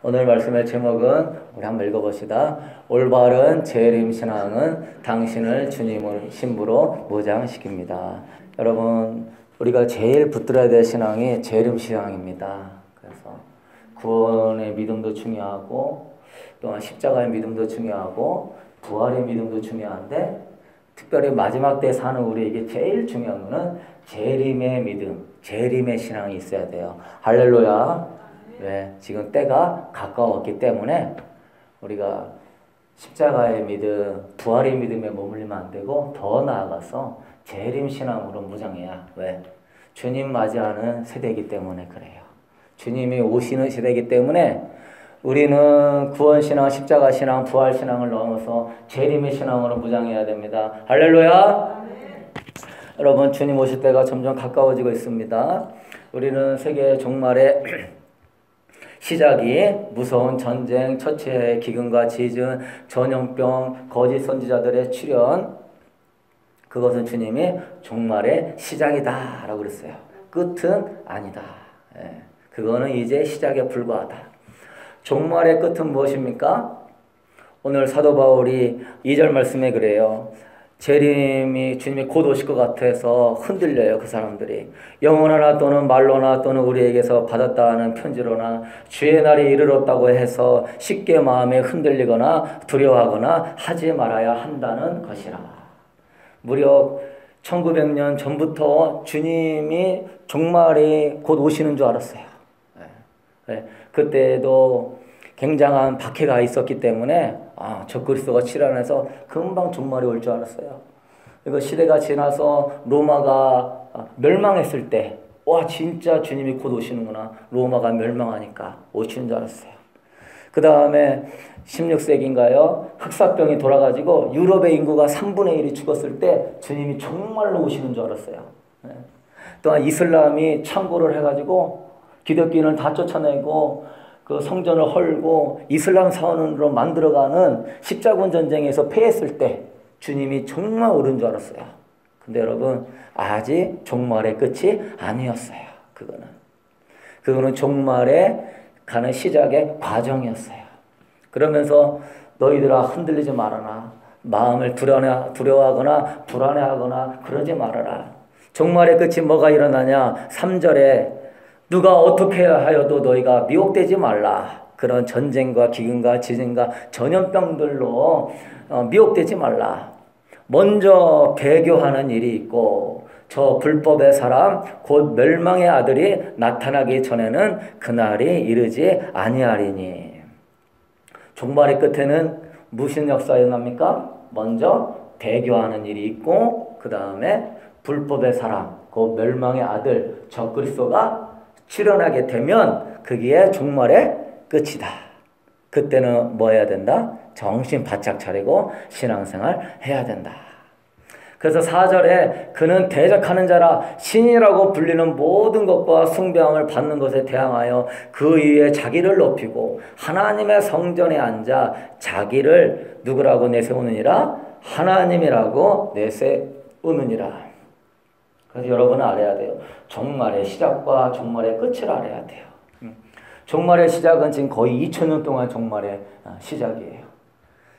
오늘 말씀의 제목은 우리 한번 읽어봅시다. 올바른 재림신앙은 당신을 주님의 신부로 무장시킵니다. 여러분, 우리가 제일 붙들어야 될 신앙이 재림신앙입니다. 그래서 구원의 믿음도 중요하고 또한 십자가의 믿음도 중요하고 부활의 믿음도 중요한데, 특별히 마지막 때 사는 우리에게 제일 중요한 것은 재림의 믿음, 재림의 신앙이 있어야 돼요. 할렐루야. 왜? 지금 때가 가까웠기 때문에 우리가 십자가의 믿음, 부활의 믿음에 머물리면 안 되고 더 나아가서 재림 신앙으로 무장해야. 왜? 주님 맞이하는 세대이기 때문에 그래요. 주님이 오시는 시대이기 때문에 우리는 구원신앙, 십자가신앙, 부활신앙을 넘어서 재림의 신앙으로 무장해야 됩니다. 할렐루야! 여러분, 주님 오실 때가 점점 가까워지고 있습니다. 우리는 세계 종말의 시작이 무서운 전쟁, 처치의 기근과 지진, 전염병, 거짓 선지자들의 출현, 그것은 주님이 종말의 시작이다 라고 그랬어요. 끝은 아니다. 그거는 이제 시작에 불과하다. 종말의 끝은 무엇입니까? 오늘 사도 바울이 2절 말씀에 그래요. 재림이 주님이 곧 오실 것 같아서 흔들려요. 그 사람들이 영어나 또는 말로나 또는 우리에게서 받았다는 편지로나 주의 날이 이르렀다고 해서 쉽게 마음에 흔들리거나 두려워하거나 하지 말아야 한다는 것이라. 무려 1900년 전부터 주님이 종말이 곧 오시는 줄 알았어요. 그때도 굉장한 박해가 있었기 때문에 적그리스도가 출현해서 금방 종말이 올 줄 알았어요. 이거 시대가 지나서 로마가 멸망했을 때, 와 진짜 주님이 곧 오시는구나. 로마가 멸망하니까 오시는 줄 알았어요. 그 다음에 16세기인가요? 흑사병이 돌아가지고 유럽의 인구가 3분의 1이 죽었을 때 주님이 정말로 오시는 줄 알았어요. 또한 이슬람이 창고를 해가지고 기독교인을 다 쫓아내고 그 성전을 헐고 이슬람 사원으로 만들어가는 십자군 전쟁에서 패했을 때 주님이 정말 오른 줄 알았어요. 근데 여러분, 아직 종말의 끝이 아니었어요. 그거는 종말에 가는 시작의 과정이었어요. 그러면서 너희들아 흔들리지 말아라. 마음을 두려워하거나 불안해하거나 그러지 말아라. 종말의 끝이 뭐가 일어나냐? 3절에 누가 어떻게 하여도 너희가 미혹되지 말라. 그런 전쟁과 기근과 지진과 전염병들로 미혹되지 말라. 먼저 배교하는 일이 있고 저 불법의 사람 곧 멸망의 아들이 나타나기 전에는 그날이 이르지 아니하리니. 종말의 끝에는 무슨 역사가 일어납니까? 먼저 배교하는 일이 있고 그 다음에 불법의 사람 곧 멸망의 아들 적그리스도가 출현하게 되면 그게 종말의 끝이다. 그때는 뭐 해야 된다? 정신 바짝 차리고 신앙생활 해야 된다. 그래서 4절에 그는 대적하는 자라 신이라고 불리는 모든 것과 숭배함을 받는 것에 대항하여 그 위에 자기를 높이고 하나님의 성전에 앉아 자기를 누구라고 내세우느니라? 하나님이라고 내세우느니라. 그래서 여러분은 알아야 돼요. 종말의 시작과 종말의 끝을 알아야 돼요. 종말의 시작은 지금 거의 2000년 동안 종말의 시작이에요.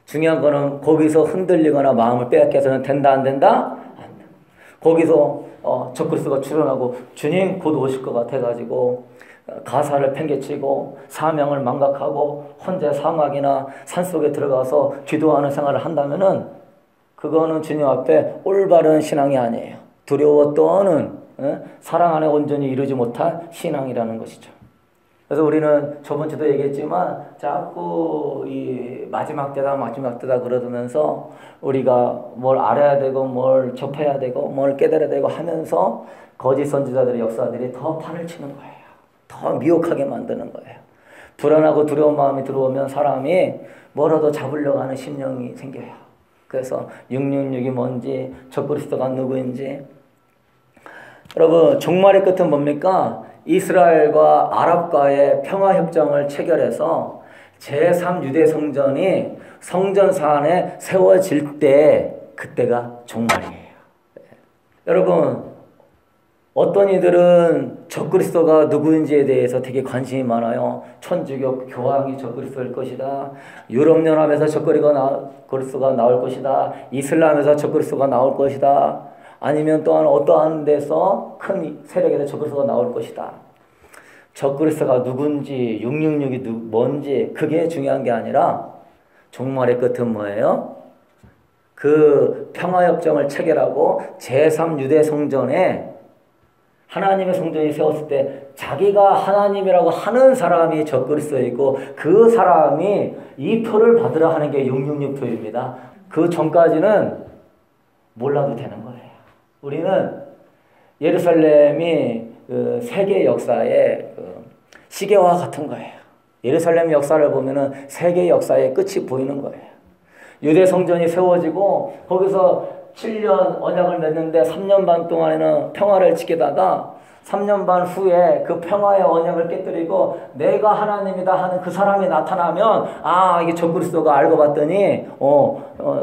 중요한 거는 거기서 흔들리거나 마음을 빼앗겨서는 된다 안 된다? 안 된다. 거기서 적그리스도가 출현하고 주님 곧 오실 것 같아가지고 가사를 팽개치고 사명을 망각하고 혼자 사막이나 산속에 들어가서 기도하는 생활을 한다면은 그거는 주님 앞에 올바른 신앙이 아니에요. 두려워 떠는 사랑 안에 온전히 이루지 못한 신앙이라는 것이죠. 그래서 우리는 저번 주도 얘기했지만 자꾸 이 마지막 때다 그러면서 우리가 뭘 알아야 되고 뭘 접해야 되고 뭘 깨달아야 되고 하면서 거짓 선지자들의 역사들이 더 판을 치는 거예요. 더 미혹하게 만드는 거예요. 불안하고 두려운 마음이 들어오면 사람이 뭐라도 잡으려고 하는 심령이 생겨요. 그래서 666이 뭔지 적그리스도가 누구인지. 여러분, 종말의 끝은 뭡니까? 이스라엘과 아랍과의 평화협정을 체결해서 제3유대 성전이 성전사 안에 세워질 때 그때가 종말이에요. 여러분, 어떤 이들은 적그리스도가 누구인지에 대해서 되게 관심이 많아요. 천주교 교황이 적그리스도일 것이다. 유럽연합에서 적그리스도가 나올 것이다. 이슬람에서 적그리스도가 나올 것이다. 아니면 또한 어떠한 데서 큰 세력에서 적그리스도가 나올 것이다. 적그리스도가 누군지 666이 뭔지 그게 중요한 게 아니라 종말의 끝은 뭐예요? 그 평화협정을 체결하고 제3유대 성전에 하나님의 성전이 세웠을 때 자기가 하나님이라고 하는 사람이 적그리스도이고 그 사람이 이 표를 받으라 하는 게 666 표입니다. 그 전까지는 몰라도 되는 거예요. 우리는 예루살렘이 그 세계 역사의 그 시계와 같은 거예요. 예루살렘 역사를 보면은 세계 역사의 끝이 보이는 거예요. 유대 성전이 세워지고 거기서 7년 언약을 맺는데 3년 반 동안에는 평화를 지키다가 3년 반 후에 그 평화의 언약을 깨뜨리고 내가 하나님이다 하는 그 사람이 나타나면 아 이게 적그리스도가 알고 봤더니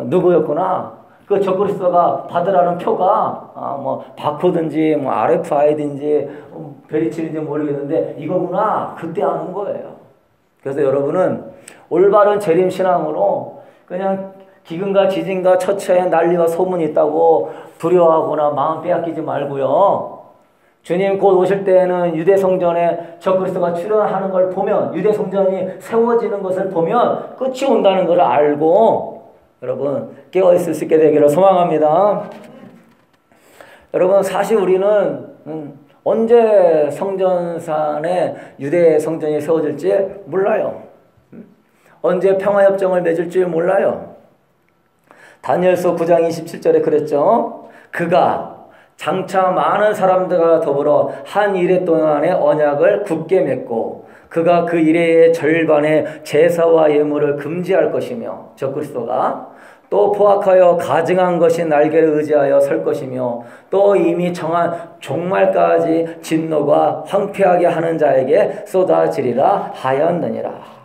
누구였구나. 그 적그리스도가 받으라는 표가 뭐 바코든지 뭐 RFID인지 베리칠인지 모르겠는데 이거구나. 그때 아는 거예요. 그래서 여러분은 올바른 재림신앙으로 그냥 기근과 지진과 처처에 난리와 소문이 있다고 두려워하거나 마음 빼앗기지 말고요. 주님 곧 오실 때에는 유대 성전에 적그리스도가 출현하는 걸 보면 유대 성전이 세워지는 것을 보면 끝이 온다는 것을 알고 여러분 깨어 있을 수 있게 되기를 소망합니다. 여러분 사실 우리는 언제 성전산에 유대 성전이 세워질지 몰라요. 언제 평화협정을 맺을지 몰라요. 다니엘서 9장 27절에 그랬죠. 그가 장차 많은 사람들과 더불어 한 이레 동안의 언약을 굳게 맺고 그가 그 이레의 절반의 제사와 예물을 금지할 것이며 적그리스도가 또 포악하여 가증한 것이 날개를 의지하여 설 것이며 또 이미 정한 종말까지 진노가 황폐하게 하는 자에게 쏟아지리라 하였느니라.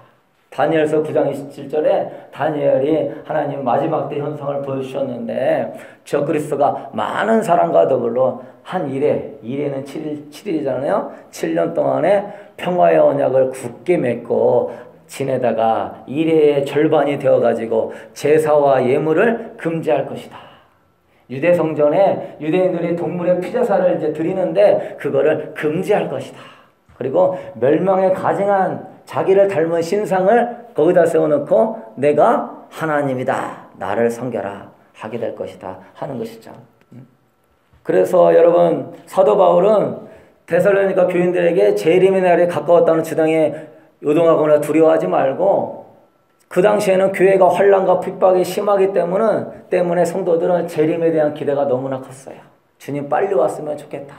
다니엘서 9장 27절에 다니엘이 하나님 마지막 때 현상을 보여주셨는데 적그리스도가 많은 사람과 더불어 한 이레는 7일이잖아요. 7년 동안에 평화의 언약을 굳게 맺고 지내다가 이레의 절반이 되어가지고 제사와 예물을 금지할 것이다. 유대 성전에 유대인들이 동물의 피제사를 이제 드리는데 그거를 금지할 것이다. 그리고 멸망에 가증한 자기를 닮은 신상을 거기다 세워놓고 내가 하나님이다. 나를 섬겨라. 하게 될 것이다. 하는 것이죠. 그래서 여러분 사도 바울은 데살로니가 교인들에게 재림의 날이 가까웠다는 주장에 요동하거나 두려워하지 말고 그 당시에는 교회가 환난과 핍박이 심하기 때문에 성도들은 재림에 대한 기대가 너무나 컸어요. 주님 빨리 왔으면 좋겠다.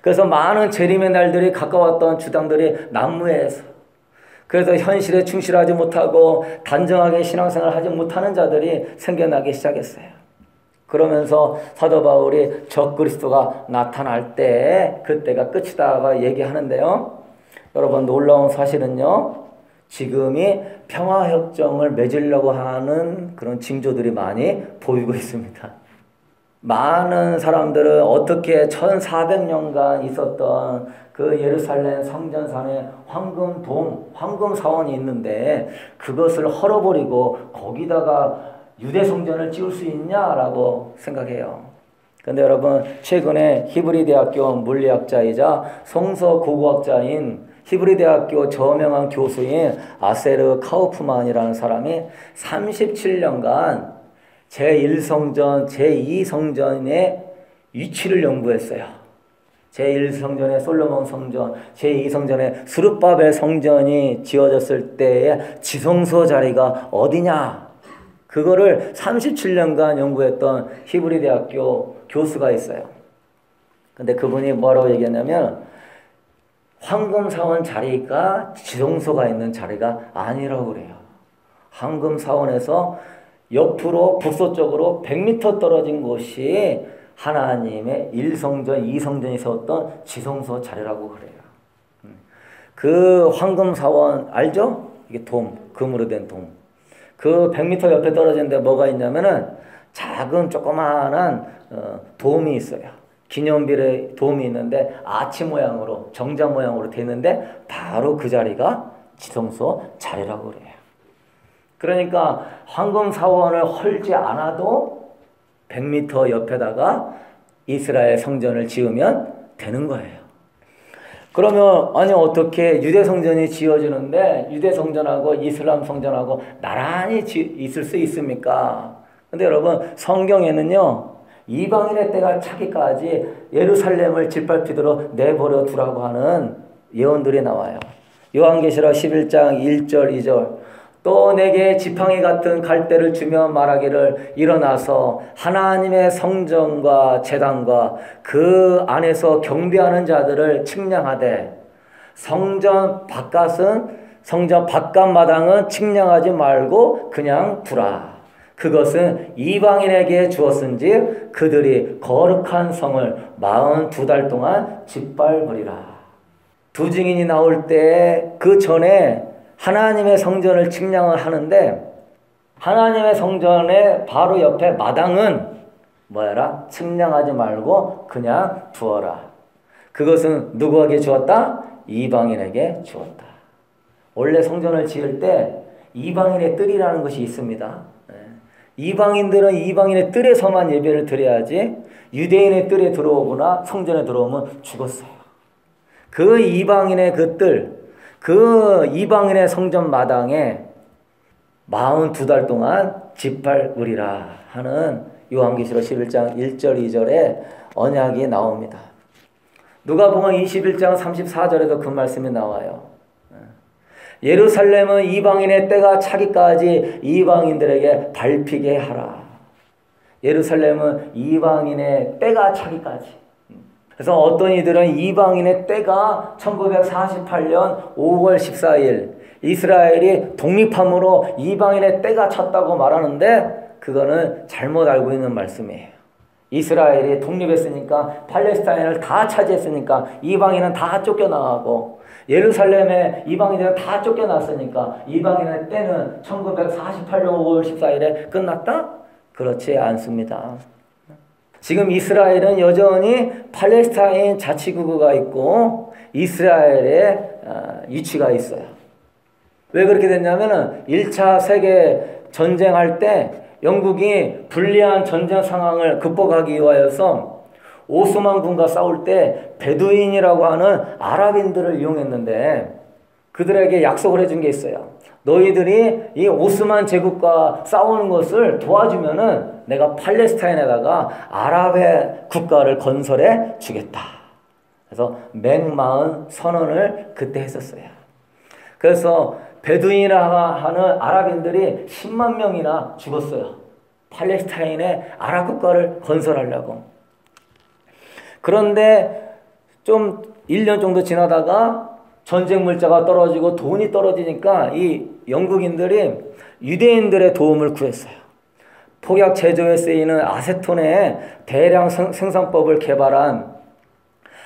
그래서 많은 재림의 날들이 가까웠던 주당들이 난무해서 그래서 현실에 충실하지 못하고 단정하게 신앙생활을 하지 못하는 자들이 생겨나기 시작했어요. 그러면서 사도 바울이 적그리스도가 나타날 때 그때가 끝이다가 얘기하는데요. 여러분 놀라운 사실은요. 지금이 평화협정을 맺으려고 하는 그런 징조들이 많이 보이고 있습니다. 많은 사람들은 어떻게 1400년간 있었던 그 예루살렘 성전산에 황금 사원이 있는데 그것을 헐어버리고 거기다가 유대 성전을 지을 수 있냐라고 생각해요. 근데 여러분 최근에 히브리 대학교 물리학자이자 성서 고고학자인 히브리 대학교 저명한 교수인 아세르 카우프만이라는 사람이 37년간 제1성전, 제2성전의 위치를 연구했어요. 제1성전의 솔로몬 성전, 제2성전의 스룹바벨 성전이 지어졌을 때의 지성소 자리가 어디냐? 그거를 37년간 연구했던 히브리 대학교 교수가 있어요. 근데 그분이 뭐라고 얘기했냐면 황금사원 자리가 지성소가 있는 자리가 아니라고 그래요. 황금사원에서 옆으로 북서쪽으로 100m 떨어진 곳이 하나님의 1성전, 2성전이 세웠던 지성소 자리라고 그래요. 그 황금사원 알죠? 이게 돔, 금으로 된 돔. 그 100m 옆에 떨어진 데 뭐가 있냐면은 작은 조그마한 돔이 있어요. 기념비의 도움이 있는데 아치 모양으로 정자 모양으로 되는데 바로 그 자리가 지성소 자리라고 그래요. 그러니까 황금 사원을 헐지 않아도 100m 옆에다가 이스라엘 성전을 지으면 되는 거예요. 그러면 아니 어떻게 유대 성전이 지어지는데 유대 성전하고 이슬람 성전하고 나란히 있을 수 있습니까? 근데 여러분 성경에는요 이방인의 때가 차기까지 예루살렘을 짓밟히도록 내버려 두라고 하는 예언들이 나와요. 요한계시록 11장 1절 2절 또 내게 지팡이 같은 갈대를 주며 말하기를 일어나서 하나님의 성전과 제단과 그 안에서 경배하는 자들을 측량하되 성전 바깥 마당은 측량하지 말고 그냥 두라. 그것은 이방인에게 주었은지 그들이 거룩한 성을 42달 동안 짓밟으리라. 두 증인이 나올 때 그 전에 하나님의 성전을 측량을 하는데 하나님의 성전의 바로 옆에 마당은 뭐야라? 측량하지 말고 그냥 두어라. 그것은 누구에게 주었다? 이방인에게 주었다. 원래 성전을 지을 때 이방인의 뜰이라는 것이 있습니다. 이방인들은 이방인의 뜰에서만 예배를 드려야지 유대인의 뜰에 들어오거나 성전에 들어오면 죽었어요. 그 이방인의 그 뜰, 그 이방인의 성전 마당에 42달 동안 짓밟으리라 하는 요한계시록 11장 1절 2절에 언약이 나옵니다. 누가복음 21장 34절에도 그 말씀이 나와요. 예루살렘은 이방인의 때가 차기까지 이방인들에게 밟히게 하라. 예루살렘은 이방인의 때가 차기까지. 그래서 어떤 이들은 이방인의 때가 1948년 5월 14일 이스라엘이 독립함으로 이방인의 때가 찼다고 말하는데 그거는 잘못 알고 있는 말씀이에요. 이스라엘이 독립했으니까 팔레스타인을 다 차지했으니까 이방인은 다 쫓겨나가고 예루살렘에 이방인들은 다 쫓겨났으니까 이방인의 때는 1948년 5월 14일에 끝났다? 그렇지 않습니다. 지금 이스라엘은 여전히 팔레스타인 자치구가 있고 이스라엘의 위치가 있어요. 왜 그렇게 됐냐면은 1차 세계 전쟁할 때 영국이 불리한 전쟁 상황을 극복하기 위하여서 오스만군과 싸울 때 베두인이라고 하는 아랍인들을 이용했는데 그들에게 약속을 해준 게 있어요. 너희들이 이 오스만 제국과 싸우는 것을 도와주면은 내가 팔레스타인에다가 아랍의 국가를 건설해 주겠다. 그래서 맹마은 선언을 그때 했었어요. 그래서 베두인이라고 하는 아랍인들이 10만 명이나 죽었어요. 팔레스타인의 아랍 국가를 건설하려고. 그런데 좀 1년 정도 지나다가 전쟁 물자가 떨어지고 돈이 떨어지니까 이 영국인들이 유대인들의 도움을 구했어요. 폭약 제조에 쓰이는 아세톤의 대량 생산법을 개발한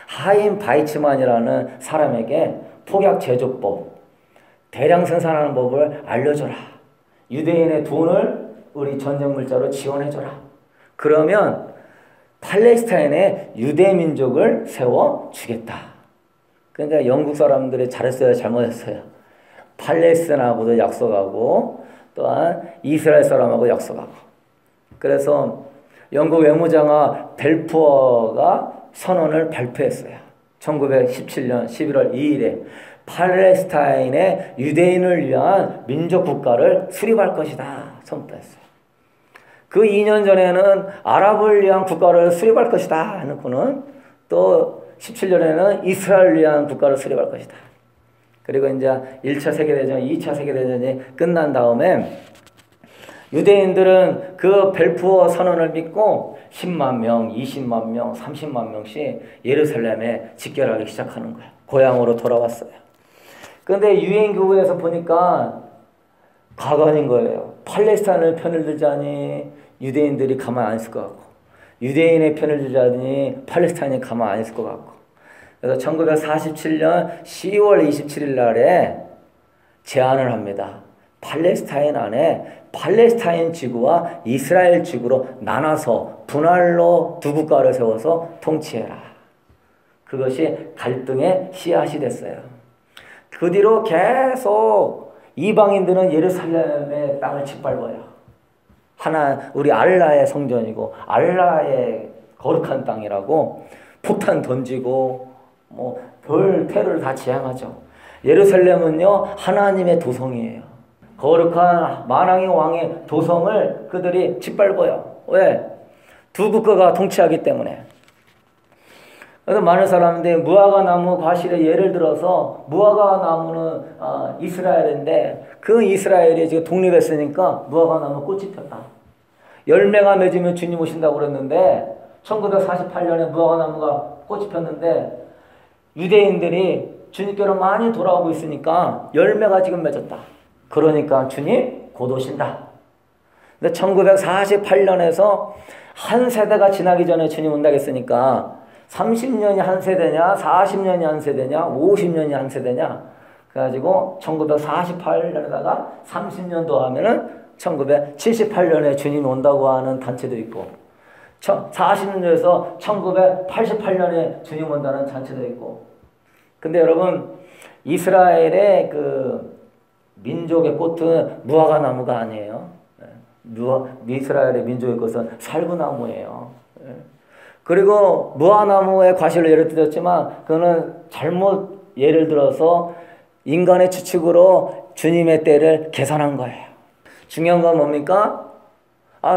하임 바이츠만이라는 사람에게 폭약 제조법, 대량 생산하는 법을 알려줘라. 유대인의 돈을 우리 전쟁 물자로 지원해줘라. 그러면 팔레스타인에 유대 민족을 세워주겠다. 그러니까 영국 사람들이 잘했어요, 잘못했어요? 팔레스타인하고도 약속하고 또한 이스라엘 사람하고 약속하고. 그래서 영국 외무장관 벨푸어가 선언을 발표했어요. 1917년 11월 2일에 팔레스타인의 유대인을 위한 민족 국가를 수립할 것이다 선포했어요. 그 2년 전에는 아랍을 위한 국가를 수립할 것이다 해놓고는 또 17년에는 이스라엘을 위한 국가를 수립할 것이다. 그리고 이제 1차 세계대전, 2차 세계대전이 끝난 다음에 유대인들은 그 벨푸어 선언을 믿고 10만 명, 20만 명, 30만 명씩 예루살렘에 집결하기 시작하는 거예요. 고향으로 돌아왔어요. 그런데 유엔교회에서 보니까 가관인 거예요. 팔레스타인을 편을 들자니 유대인들이 가만 안 있을 것 같고 유대인의 편을 들자니 팔레스타인이 가만 안 있을 것 같고 그래서 1947년 10월 27일 날에 제안을 합니다. 팔레스타인 안에 팔레스타인 지구와 이스라엘 지구로 나눠서 분할로 두 국가를 세워서 통치해라. 그것이 갈등의 씨앗이 됐어요. 그 뒤로 계속 이방인들은 예루살렘의 땅을 짓밟아요. 하나 우리 알라의 성전이고 알라의 거룩한 땅이라고 폭탄 던지고 뭐 별 테러를 다 지향하죠. 예루살렘은요 하나님의 도성이에요. 거룩한 만왕의 왕의 도성을 그들이 짓밟아요. 왜? 두 국가가 통치하기 때문에. 그래서 많은 사람들이 무화과 나무 과실에 예를 들어서 무화과 나무는 이스라엘인데 그 이스라엘이 지금 독립했으니까 무화과 나무 꽃이 폈다. 열매가 맺으면 주님 오신다고 그랬는데 1948년에 무화과 나무가 꽃이 폈는데 유대인들이 주님께로 많이 돌아오고 있으니까 열매가 지금 맺었다. 그러니까 주님 곧 오신다. 근데 1948년에서 한 세대가 지나기 전에 주님 온다고 했으니까 30년이 한 세대냐 40년이 한 세대냐 50년이 한 세대냐 그래가지고 1948년에다가 30년 더하면은 1978년에 주님이 온다고 하는 단체도 있고 40년에서 1988년에 주님 온다는 단체도 있고. 근데 여러분 이스라엘의 그 민족의 꽃은 무화과 나무가 아니에요. 이스라엘의 민족의 꽃은 살구나무예요. 그리고 무화과나무의 과실로 예를 들었지만 그거는 잘못 예를 들어서 인간의 추측으로 주님의 때를 계산한 거예요. 중요한 건 뭡니까?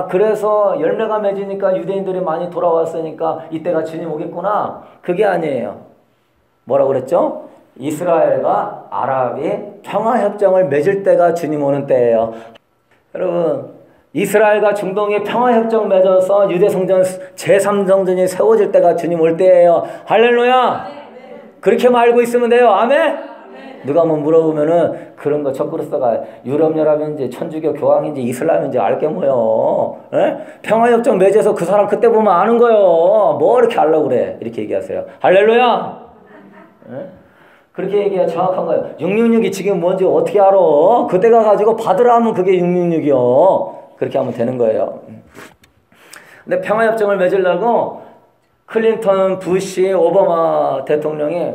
그래서 열매가 맺으니까 유대인들이 많이 돌아왔으니까 이때가 주님 오겠구나. 그게 아니에요. 뭐라고 그랬죠? 이스라엘과 아랍이 평화협정을 맺을 때가 주님 오는 때예요. 여러분 이스라엘과 중동이 평화협정 맺어서 유대성전 제3성전이 세워질 때가 주님 올 때예요. 할렐루야. 그렇게만 알고 있으면 돼요. 아멘. 누가 뭐 물어보면은 그런 거 적그리스도가 유럽연합인지 천주교 교황인지 이슬람인지 알게 뭐요. 평화협정 맺어서 그 사람 그때 보면 아는 거요. 뭐 이렇게 알려고 그래. 이렇게 얘기하세요. 할렐루야. 그렇게 얘기해야 정확한 거예요. 666이 지금 뭔지 어떻게 알아? 그때 가가지고 받으라 하면 그게 666이요. 그렇게 하면 되는 거예요. 근데 평화협정을 맺으려고 클린턴, 부시, 오바마 대통령이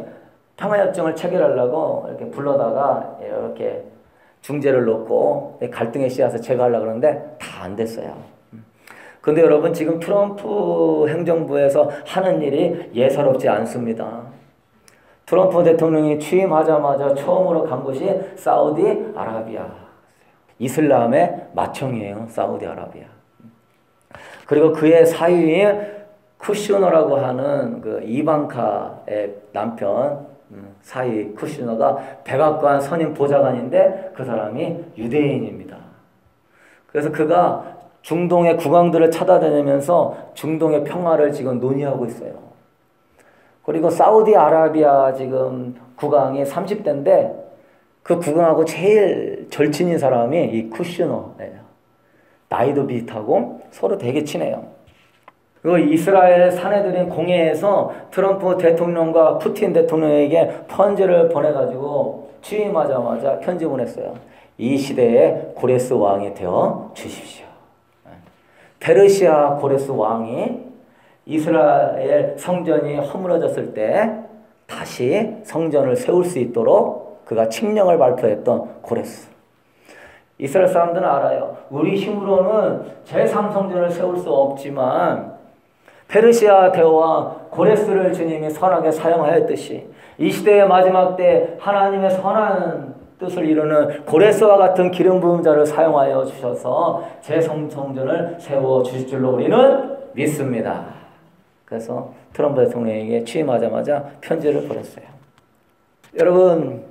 평화협정을 체결하려고 이렇게 불러다가 이렇게 중재를 놓고 갈등의 씨앗을 제거하려고 그러는데 다 안 됐어요. 근데 여러분 지금 트럼프 행정부에서 하는 일이 예사롭지 않습니다. 트럼프 대통령이 취임하자마자 처음으로 간 곳이 사우디아라비아. 이슬람의 맏형이에요. 사우디아라비아. 그리고 그의 사위인 쿠슈너라고 하는 그 이방카의 남편 사위 쿠슈너가 백악관 선임 보좌관인데 그 사람이 유대인입니다. 그래서 그가 중동의 국왕들을 찾아다니면서 중동의 평화를 지금 논의하고 있어요. 그리고 사우디아라비아 지금 국왕이 30대인데 그 국왕하고 제일 절친인 사람이 이 쿠슈너예요. 나이도 비슷하고 서로 되게 친해요. 그리고 이스라엘 사내들인 공회에서 트럼프 대통령과 푸틴 대통령에게 편지를 보내가지고 취임하자마자 편지 보냈어요. 이 시대에 고레스 왕이 되어 주십시오. 페르시아 고레스 왕이 이스라엘 성전이 허물어졌을 때 다시 성전을 세울 수 있도록 그가 칙령을 발표했던 고레스. 이스라엘 사람들은 알아요. 우리 힘으로는 제3성전을 세울 수 없지만 페르시아 대왕 고레스를 주님이 선하게 사용하였듯이 이 시대의 마지막 때 하나님의 선한 뜻을 이루는 고레스와 같은 기름 부은 자를 사용하여 주셔서 제3성전을 세워 주실 줄로 우리는 믿습니다. 그래서 트럼프 대통령에게 취임하자마자 편지를 보냈어요. 여러분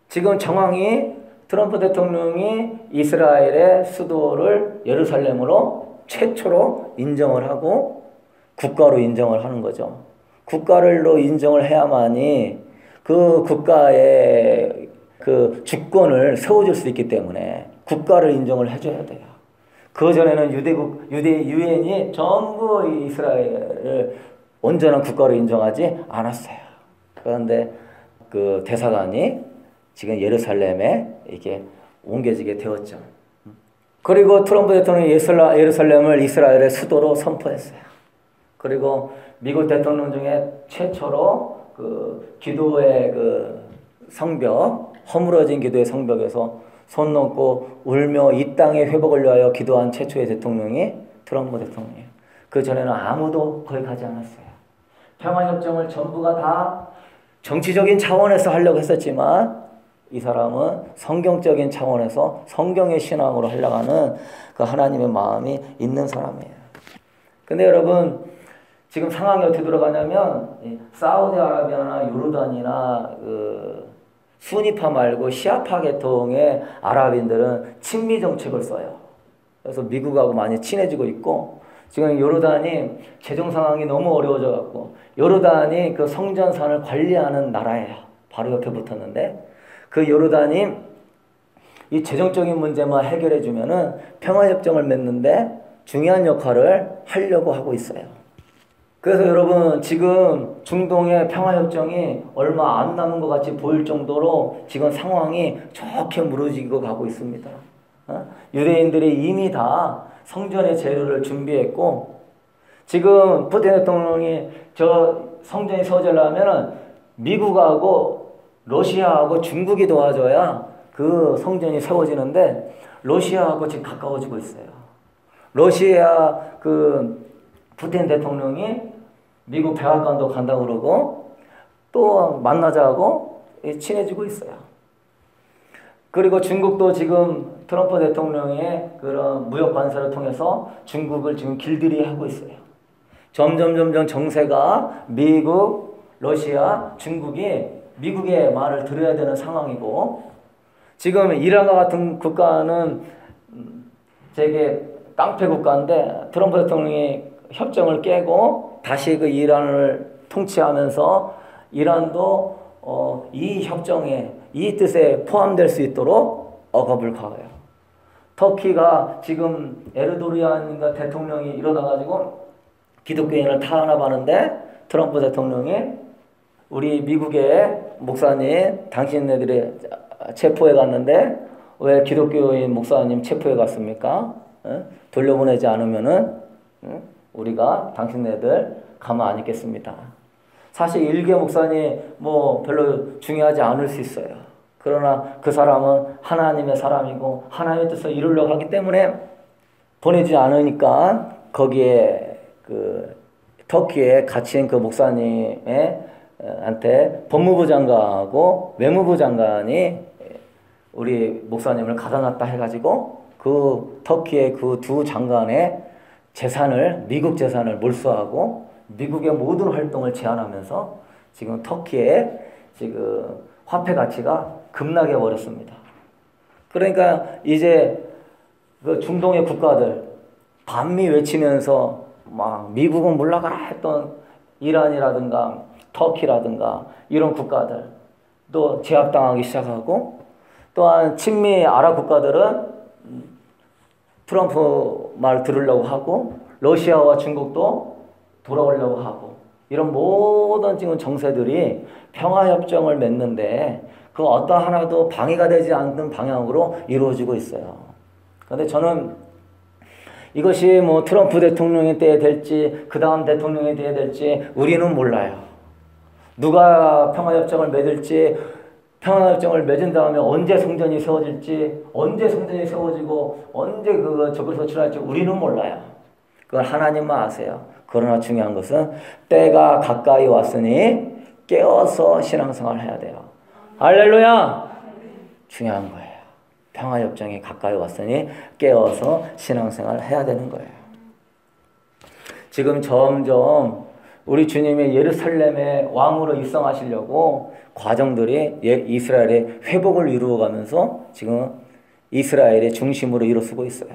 지금 정황이 트럼프 대통령이 이스라엘의 수도를 예루살렘으로 최초로 인정을 하고 국가로 인정을 하는 거죠. 국가로 인정을 해야만이 그 국가의 그 주권을 세워줄 수 있기 때문에 국가를 인정을 해줘야 돼요. 그 전에는 유엔이 전부 이스라엘을 온전한 국가로 인정하지 않았어요. 그런데 그 대사관이 지금 예루살렘에 이게 옮겨지게 되었죠. 그리고 트럼프 대통령이 예루살렘을 이스라엘의 수도로 선포했어요. 그리고 미국 대통령 중에 최초로 그 기도의 그 성벽, 허물어진 기도의 성벽에서 손 놓고 울며 이 땅의 회복을 위하여 기도한 최초의 대통령이 트럼프 대통령이에요. 그 전에는 아무도 거기 가지 않았어요. 평화협정을 전부가 다 정치적인 차원에서 하려고 했었지만 이 사람은 성경적인 차원에서 성경의 신앙으로 하려고 하는 그 하나님의 마음이 있는 사람이에요. 근데 여러분 지금 상황이 어떻게 돌아가냐면 사우디아라비아나 요르단이나 그 수니파 말고 시아파 계통의 아랍인들은 친미 정책을 써요. 그래서 미국하고 많이 친해지고 있고 지금 요르단이 재정 상황이 너무 어려워져 갖고 요르단이 그 성전산을 관리하는 나라예요. 바로 옆에 붙었는데 그 요르단이 이 재정적인 문제만 해결해 주면은 평화협정을 맺는데 중요한 역할을 하려고 하고 있어요. 그래서 여러분 지금 중동의 평화협정이 얼마 안 남은 것 같이 보일 정도로 지금 상황이 좋게 무너지고 가고 있습니다. 유대인들이 이미 다 성전의 재료를 준비했고 지금 푸틴 대통령이 저 성전이 세워지려면 미국하고 러시아하고 중국이 도와줘야 그 성전이 세워지는데 러시아하고 지금 가까워지고 있어요. 러시아 그 푸틴 대통령이 미국 백악관도 간다고 그러고 또 만나자고 친해지고 있어요. 그리고 중국도 지금 트럼프 대통령의 그런 무역 관세를 통해서 중국을 지금 길들이 하고 있어요. 점점 정세가 미국, 러시아, 중국이 미국의 말을 들어야 되는 상황이고 지금 이란과 같은 국가는 되게 깡패 국가인데 트럼프 대통령이 협정을 깨고 다시 그 이란을 통치하면서 이란도 이 협정에 이 뜻에 포함될 수 있도록 억압을 가해요. 터키가 지금 에르도리안인가 대통령이 일어나가지고 기독교인을 탄압하는데 트럼프 대통령이 우리 미국의 목사님 당신네들이 체포해 갔는데 왜 기독교인 목사님 체포해 갔습니까? 돌려보내지 않으면은 우리가 당신네들 가만 안 있겠습니다. 사실 일개 목사님 뭐 별로 중요하지 않을 수 있어요. 그러나 그 사람은 하나님의 사람이고 하나님의 뜻을 이루려고 하기 때문에 보내지 않으니까 거기에 그 터키에 갇힌 그 목사님의 한테 법무부 장관하고 외무부 장관이 우리 목사님을 가둬놨다 해가지고 그 터키의 그 두 장관의 재산을 미국 재산을 몰수하고 미국의 모든 활동을 제한하면서 지금 터키의 지금 화폐 가치가 급락해 버렸습니다. 그러니까 이제 그 중동의 국가들 반미 외치면서 막 미국은 물러가라 했던 이란이라든가 터키라든가 이런 국가들 또 제압당하기 시작하고 또한 친미 아랍 국가들은 트럼프 말 들으려고 하고 러시아와 중국도 돌아오려고 하고 이런 모든 지금 정세들이 평화협정을 맺는데 그 어떤 하나도 방해가 되지 않는 방향으로 이루어지고 있어요. 그런데 저는 이것이 뭐 트럼프 대통령의 때에 될지 그 다음 대통령의 때에 될지 우리는 몰라요. 누가 평화협정을 맺을지 평화협정을 맺은 다음에 언제 성전이 세워질지 언제 성전이 세워지고 언제 그 적을 소출할지 우리는 몰라요. 그건 하나님만 아세요. 그러나 중요한 것은 때가 가까이 왔으니 깨어서 신앙생활을 해야 돼요. 할렐루야! 중요한 거예요. 평화협정이 가까이 왔으니 깨어서 신앙생활을 해야 되는 거예요. 지금 점점 우리 주님이 예루살렘의 왕으로 입성하시려고 과정들이 이스라엘의 회복을 이루어가면서 지금 이스라엘의 중심으로 일어서고 있어요.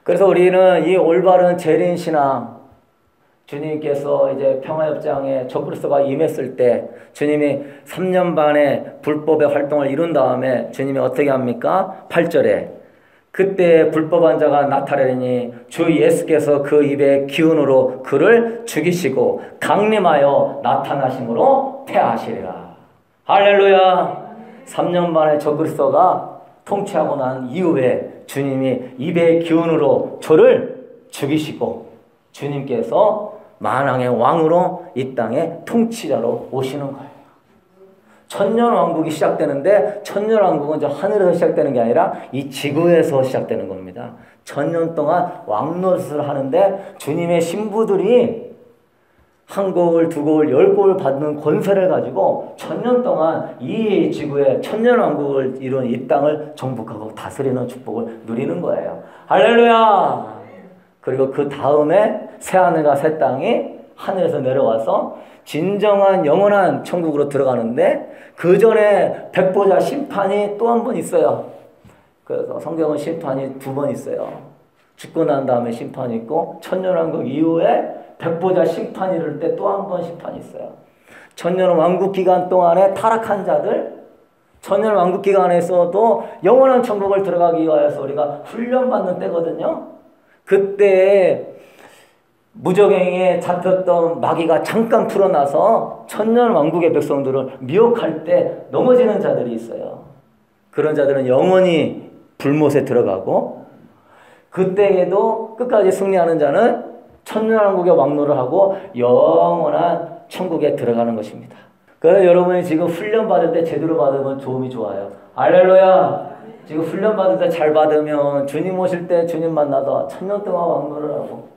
그래서 우리는 이 올바른 재림 신앙, 주님께서 이제 평화협정에 적그리스도가 임했을 때 주님이 3년 반의 불법의 활동을 이룬 다음에 주님이 어떻게 합니까? 8절에 그때 불법한 자가 나타나니 주 예수께서 그 입의 기운으로 그를 죽이시고 강림하여 나타나심으로 패하시리라. 할렐루야. 3년 만에 적그리스도가 통치하고 난 이후에 주님이 입의 기운으로 저를 죽이시고 주님께서 만왕의 왕으로 이 땅에 통치자로 오시는 거예요. 천년왕국이 시작되는데 천년왕국은 저 하늘에서 시작되는 게 아니라 이 지구에서 시작되는 겁니다. 천년 동안 왕노릇을 하는데 주님의 신부들이 한 거울, 두 거울, 10거울 받는 권세를 가지고 천년 동안 이 지구에 천년왕국을 이룬 이 땅을 정복하고 다스리는 축복을 누리는 거예요. 할렐루야! 그리고 그 다음에 새하늘과 새 땅이 하늘에서 내려와서 진정한 영원한 천국으로 들어가는데 그 전에 백보자 심판이 또 한 번 있어요. 그래서 성경은 심판이 2번 있어요. 죽고 난 다음에 심판이 있고 천년왕국 이후에 백보자 심판이 이를 때 또 한 번 심판이 있어요. 천년왕국 기간 동안에 타락한 자들, 천년왕국 기간에서도 영원한 천국을 들어가기 위하여서 우리가 훈련받는 때거든요. 그때 무적행에 잡혔던 마귀가 잠깐 풀어나서 천년왕국의 백성들을 미혹할 때 넘어지는 자들이 있어요. 그런 자들은 영원히 불못에 들어가고 그때에도 끝까지 승리하는 자는 천년왕국의 왕노를 하고 영원한 천국에 들어가는 것입니다. 그래서 여러분이 지금 훈련받을 때 제대로 받으면 도움이 좋아요. 할렐루야! 지금 훈련받을 때 잘 받으면 주님 오실 때 주님 만나서 천년 동안 왕노를 하고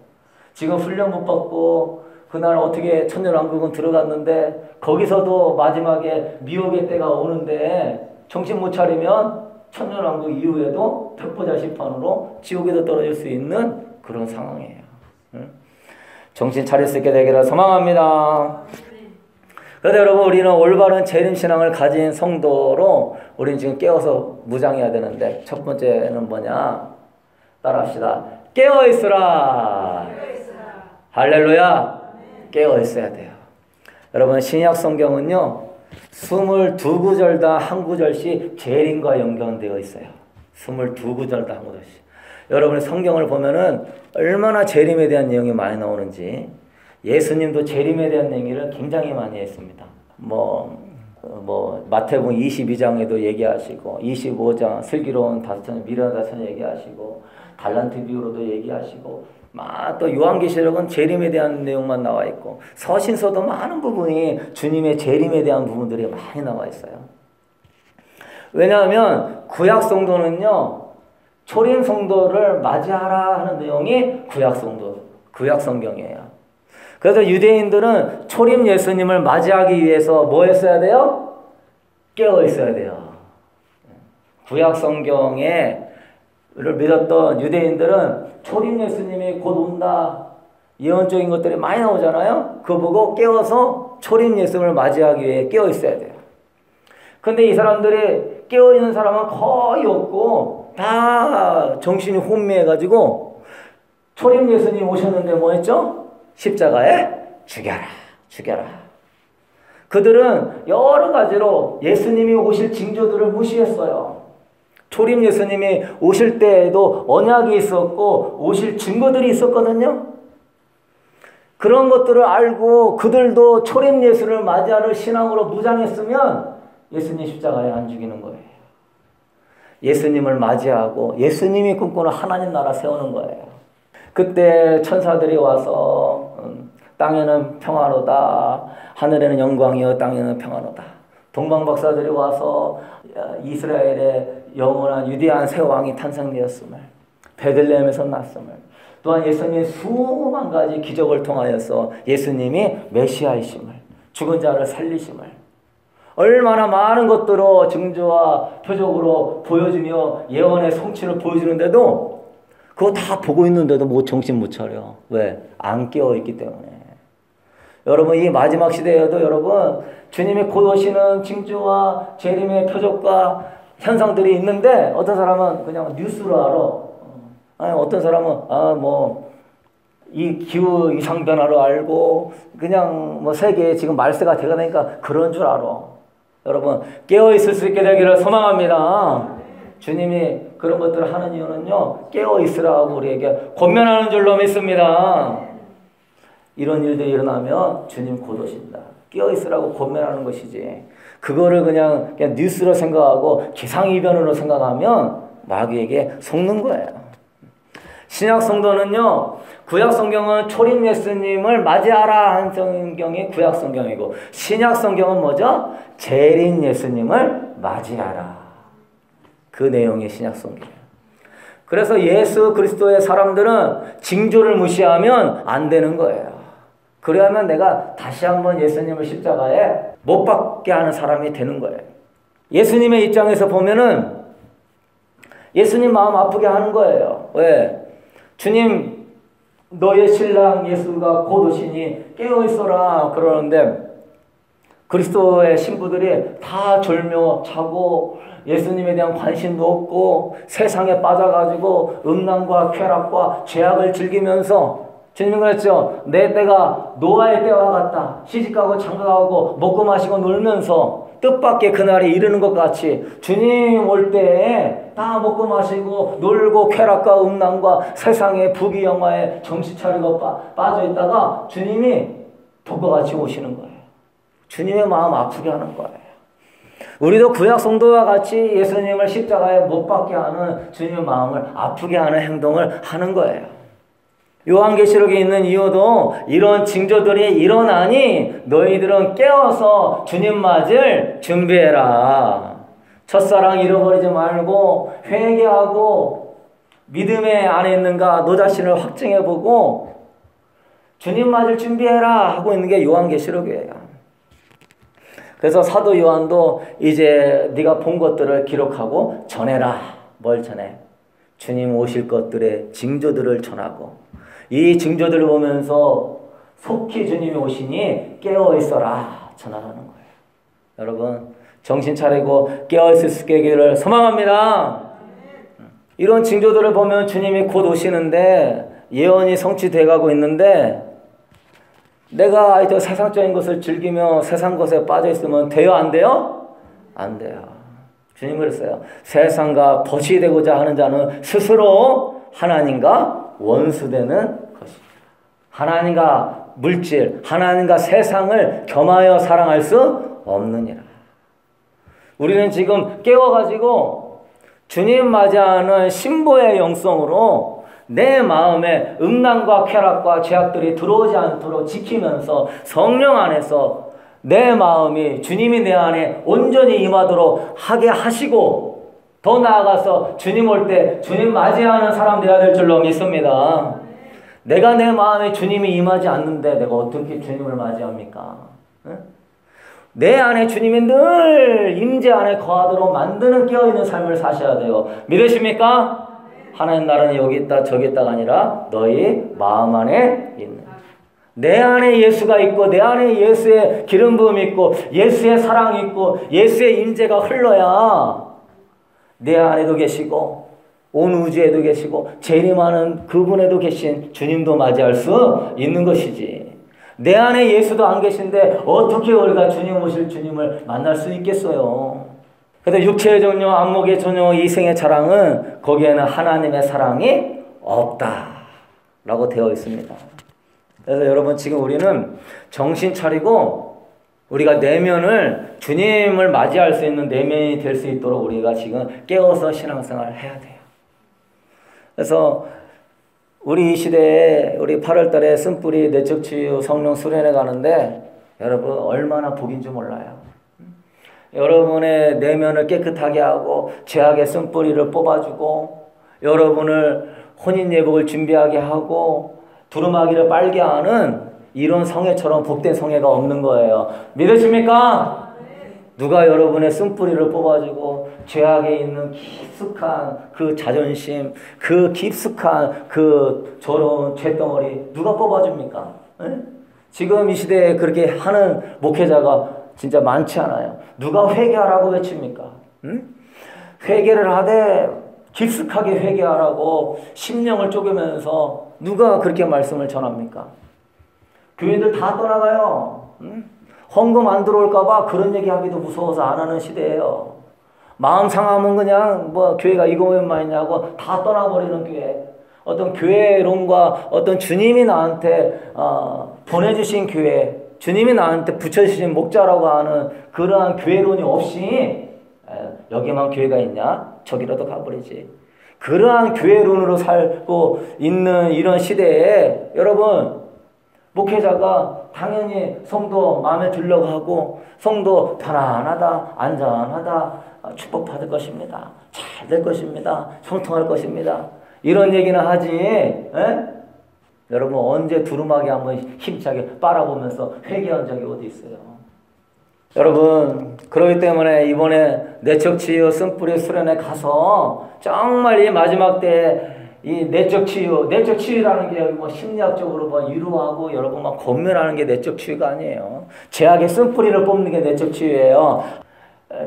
지금 훈련 못 받고 그날 어떻게 천년왕국은 들어갔는데 거기서도 마지막에 미혹의 때가 오는데 정신 못 차리면 천년왕국 이후에도 백보자 심판으로 지옥에도 떨어질 수 있는 그런 상황이에요. 정신 차릴 수 있게 되기를 소망합니다. 그래서 여러분 우리는 올바른 재림신앙을 가진 성도로 우리는 지금 깨어서 무장해야 되는데 첫 번째는 뭐냐? 따라합시다. 깨어있으라. 할렐루야. 깨어있어야 돼요. 여러분 신약 성경은요 22구절 다 한 구절씩 재림과 연관되어 있어요. 22구절 다 한 구절씩. 여러분이 성경을 보면은 얼마나 재림에 대한 내용이 많이 나오는지 예수님도 재림에 대한 얘기를 굉장히 많이 했습니다. 마태복음 22장에도 얘기하시고 25장 슬기로운 다스처녀 미련한 다스처녀 얘기하시고 달란트 비유로도 얘기하시고 또 요한계시록은 재림에 대한 내용만 나와 있고 서신서도 많은 부분이 주님의 재림에 대한 부분들이 많이 나와 있어요. 왜냐하면 구약 성도는요 초림 성도를 맞이하라 하는 내용이 구약 성도, 구약 성경이에요. 그래서 유대인들은 초림 예수님을 맞이하기 위해서 뭐 했어야 돼요? 깨어 있어야 돼요. 구약 성경에 를 믿었던 유대인들은 초림 예수님이 곧 온다 예언적인 것들이 많이 나오잖아요. 그거 보고 깨어서 초림 예수님을 맞이하기 위해 깨어 있어야 돼요. 근데 이 사람들이 깨어 있는 사람은 거의 없고 다 정신이 혼미해가지고 초림 예수님 오셨는데 뭐 했죠? 십자가에 죽여라. 그들은 여러 가지로 예수님이 오실 징조들을 무시했어요. 초림 예수님이 오실 때에도 언약이 있었고 오실 증거들이 있었거든요. 그런 것들을 알고 그들도 초림 예수를 맞이하는 신앙으로 무장했으면 예수님 십자가에 안 죽이는 거예요. 예수님을 맞이하고 예수님이 꿈꾸는 하나님 나라 세우는 거예요. 그때 천사들이 와서 땅에는 평화로다. 하늘에는 영광이요 땅에는 평화로다. 동방박사들이 와서 이스라엘의 영원한 위대한 새 왕이 탄생되었음을 베들레헴에서 났음을 또한 예수님의 수만 가지 기적을 통하여서 예수님이 메시아이심을 죽은 자를 살리심을 얼마나 많은 것들로 증조와 표적으로 보여주며 예언의 성취를 보여주는데도 그거 다 보고 있는데도 뭐 정신 못 차려. 왜? 안 깨어있기 때문에. 여러분 이 마지막 시대에도 여러분 주님이 곧 오시는 징조와 재림의 표적과 현상들이 있는데 어떤 사람은 그냥 뉴스로 알아. 아니 어떤 사람은 이 기후 이상 변화로 알고 그냥 세계에 지금 말세가 되가니까 그런 줄 알아. 여러분 깨어 있을 수 있게 되기를 소망합니다. 주님이 그런 것들을 하는 이유는요 깨어 있으라고 우리에게 권면하는 줄로 믿습니다. 이런 일들이 일어나면 주님 곧 오신다. 깨어 있으라고 권면하는 것이지. 그거를 그냥 뉴스로 생각하고 기상이변으로 생각하면 마귀에게 속는 거예요. 신약 성도는요, 구약 성경은 초림 예수님을 맞이하라 한 성경이 구약 성경이고, 신약 성경은 뭐죠? 재림 예수님을 맞이하라. 그 내용이 신약 성경이에요. 그래서 예수 그리스도의 사람들은 징조를 무시하면 안 되는 거예요. 그러면 내가 다시 한번 예수님을 십자가에 못 박게 하는 사람이 되는 거예요. 예수님의 입장에서 보면은 예수님 마음 아프게 하는 거예요. 왜? 주님, 너의 신랑 예수가 곧 오시니 깨어있어라 그러는데 그리스도의 신부들이 다 졸며 자고 예수님에 대한 관심도 없고 세상에 빠져가지고 음란과 쾌락과 죄악을 즐기면서 주님은 그랬죠. 내 때가 노아의 때와 같다. 시집가고 장가가고 먹고 마시고 놀면서 뜻밖의 그날이 이르는 것 같이 주님 올 때에 다 먹고 마시고 놀고 쾌락과 음란과 세상의 부귀영화에 정신 차리고 빠져있다가 주님이 독과같이 오시는 거예요. 주님의 마음 아프게 하는 거예요. 우리도 구약 성도와 같이 예수님을 십자가에 못 박게 하는 주님의 마음을 아프게 하는 행동을 하는 거예요. 요한계시록에 있는 이유도 이런 징조들이 일어나니 너희들은 깨어서 주님 맞을 준비해라. 첫사랑 잃어버리지 말고 회개하고 믿음의 안에 있는가 너 자신을 확증해보고 주님 맞을 준비해라 하고 있는 게 요한계시록이에요. 그래서 사도 요한도 이제 네가 본 것들을 기록하고 전해라. 뭘 전해? 주님 오실 것들의 징조들을 전하고 이 징조들을 보면서 속히 주님이 오시니 깨어있어라 전하라는 거예요. 여러분 정신 차리고 깨어있을 수 있기를 소망합니다. 이런 징조들을 보면 주님이 곧 오시는데 예언이 성취돼가고 있는데 내가 아직도 세상적인 것을 즐기며 세상 것에 빠져있으면 돼요? 안 돼요? 안 돼요. 주님 그랬어요. 세상과 벗이 되고자 하는 자는 스스로 하나님과 원수되는 것입니다. 하나님과 물질, 하나님과 세상을 겸하여 사랑할 수 없느니라. 우리는 지금 깨워가지고 주님 맞이하는 신보의 영성으로 내 마음에 음란과 쾌락과 죄악들이 들어오지 않도록 지키면서 성령 안에서 내 마음이 주님이 내 안에 온전히 임하도록 하게 하시고 더 나아가서 주님 올 때 주님 맞이하는 사람 되어야 될 줄로 믿습니다. 내가 내 마음에 주님이 임하지 않는데 내가 어떻게 주님을 맞이합니까? 내 안에 주님이 늘 임재 안에 거하도록 만드는 깨어있는 삶을 사셔야 돼요. 믿으십니까? 하나님 나라는 여기 있다 저기 있다가 아니라 너희 마음 안에 있는 내 안에 예수가 있고 내 안에 예수의 기름 부음이 있고 예수의 사랑이 있고 예수의 임재가 흘러야 내 안에도 계시고 온 우주에도 계시고 재림하는 그분에도 계신 주님도 맞이할 수 있는 것이지. 내 안에 예수도 안 계신데 어떻게 우리가 주님 오실 주님을 만날 수 있겠어요. 그런데 육체의 전요 안목의 전요 이생의 자랑은 거기에는 하나님의 사랑이 없다라고 되어 있습니다. 그래서 여러분 지금 우리는 정신 차리고 우리가 내면을 주님을 맞이할 수 있는 내면이 될 수 있도록 우리가 지금 깨어서 신앙생활을 해야 돼요. 그래서 우리 이 시대에 우리 8월 달에 쓴뿌리 내적 치유 성령 수련회 가는데 여러분 얼마나 복인 줄 몰라요. 여러분의 내면을 깨끗하게 하고 죄악의 쓴뿌리를 뽑아주고 여러분을 혼인예복을 준비하게 하고 두루마기를 빨게 하는 이런 성회처럼 복된 성회가 없는 거예요. 믿으십니까? 누가 여러분의 쓴뿌리를 뽑아주고 죄악에 있는 깊숙한 그 자존심, 그 깊숙한 그 저런 죄덩어리 누가 뽑아줍니까? 에? 지금 이 시대에 그렇게 하는 목회자가 진짜 많지 않아요. 누가 회개하라고 외칩니까? 응? 회개를 하되 깊숙하게 회개하라고 심령을 쪼개면서 누가 그렇게 말씀을 전합니까? 교인들 다 떠나가요. 응? 헌금 안 들어올까봐 그런 얘기하기도 무서워서 안 하는 시대예요. 마음 상하면 그냥 뭐 교회가 이거만 있냐고 다 떠나버리는 교회. 어떤 교회론과 어떤 주님이 나한테 보내주신 교회, 주님이 나한테 붙여주신 목자라고 하는 그러한 교회론이 없이 여기만 교회가 있냐? 저기라도 가버리지. 그러한 교회론으로 살고 있는 이런 시대에 여러분 목회자가 당연히 성도 마음에 들려고 하고 성도 편안하다, 안전하다, 축복받을 것입니다. 잘 될 것입니다. 형통할 것입니다. 이런 얘기는 하지. 에? 여러분 언제 두루마기 한번 힘차게 빨아보면서 회개한 적이 어디 있어요? 여러분 그렇기 때문에 이번에 내적치유 쓴뿌리 수련회 가서 정말 이 마지막 때 이 내적치유라는 게 뭐 심리학적으로 뭐 위로하고 여러분 막 건면하는 게 내적치유가 아니에요. 죄악의 쓴뿌리를 뽑는 게 내적치유예요.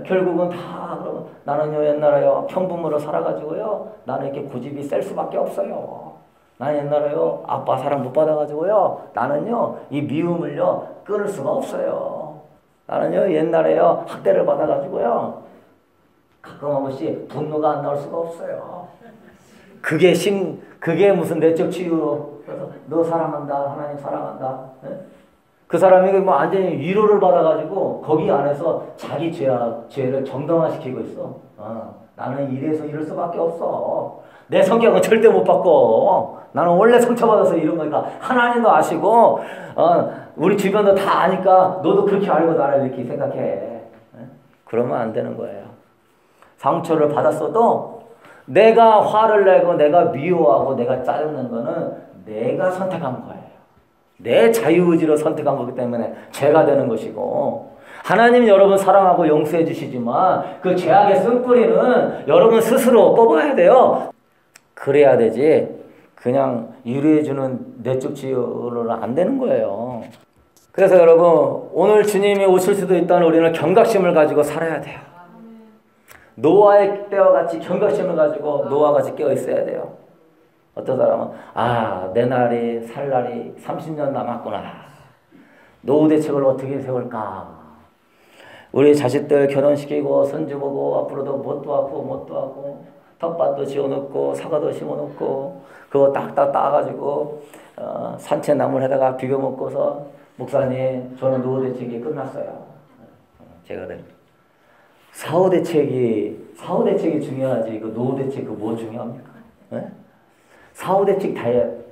결국은 다 나는요 옛날에요 평범으로 살아가지고요 나는 이렇게 고집이 셀 수밖에 없어요. 나는 옛날에요 아빠 사랑 못 받아가지고요 나는요 이 미움을요 끊을 수가 없어요. 나는요 옛날에요 학대를 받아가지고요 가끔 한 번씩 분노가 안 나올 수가 없어요. 그게 무슨 내적 치유로 그래서 너 사랑한다 하나님 사랑한다. 네? 그 사람이 뭐 완전히 위로를 받아가지고 거기 안에서 자기 죄를 정당화시키고 있어. 나는 이래서 이럴 수밖에 없어. 내 성격은 절대 못 바꿔. 나는 원래 상처받아서 이런 거니까 하나님도 아시고 우리 주변도 다 아니까 너도 그렇게 알고 나를 이렇게 생각해. 네? 그러면 안 되는 거예요. 상처를 받았어도 내가 화를 내고 내가 미워하고 내가 짜증낸 거는 내가 선택한 거예요. 내 자유의지로 선택한 거기 때문에 죄가 되는 것이고 하나님 여러분 사랑하고 용서해 주시지만 그 죄악의 쓴뿌리는 여러분 스스로 뽑아야 돼요. 그래야 되지 그냥 유리해 주는 내적 치유로는 안 되는 거예요. 그래서 여러분 오늘 주님이 오실 수도 있다는 우리는 경각심을 가지고 살아야 돼요. 노아의 때와 같이 경각심을 가지고 노아같이 깨어 있어야 돼요. 어떤 사람은 내 날이 살 날이 30년 남았구나. 노후 대책을 어떻게 세울까. 우리 자식들 결혼시키고 손주 보고 앞으로도 뭣도 하고 텃밭도 지어놓고 사과도 심어놓고 그거 딱딱 따가지고 산채나물에다가 비벼 먹고서 목사님 저는 노후 대책이 끝났어요. 제가 사후 대책이 중요하지. 그 노후 대책 뭐 중요합니까? 네? 사후 대책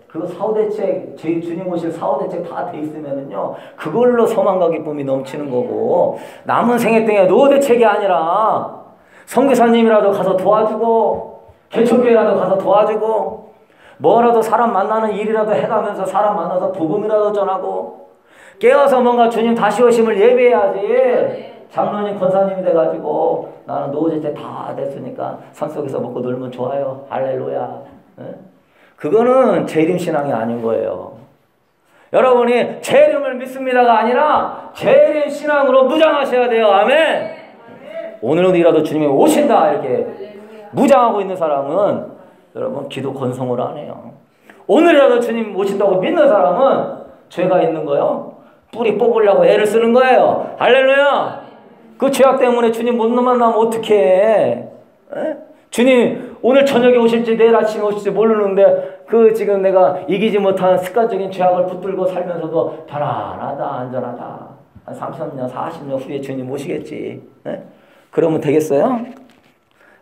그 사후 대책 주님 오실 사후 대책 다 돼 있으면은요 그걸로 소망과 기쁨이 넘치는 거고 남은 생애 동안 노후 대책이 아니라 선교사님이라도 가서 도와주고 개척교회라도 가서 도와주고 뭐라도 사람 만나는 일이라도 해가면서 사람 만나서 복음이라도 전하고 깨어서 뭔가 주님 다시 오심을 예배해야지. 장로님 권사님이 돼가지고 나는 노후제때 다 됐으니까 산속에서 먹고 놀면 좋아요. 할렐루야. 네? 그거는 재림 신앙이 아닌 거예요. 여러분이 재림을 믿습니다가 아니라 재림 신앙으로 무장하셔야 돼요. 아멘. 오늘이라도 주님이 오신다 이렇게 무장하고 있는 사람은 여러분 기도 건성으로 안 해요. 오늘이라도 주님 오신다고 믿는 사람은 죄가 있는 거요. 뿌리 뽑으려고 애를 쓰는 거예요. 할렐루야. 그 죄악 때문에 주님 못 만나면 어떡해. 주님 오늘 저녁에 오실지 내일 아침에 오실지 모르는데 그 지금 내가 이기지 못한 습관적인 죄악을 붙들고 살면서도 편안하다 안전하다. 한 30년 40년 후에 주님 오시겠지. 그러면 되겠어요?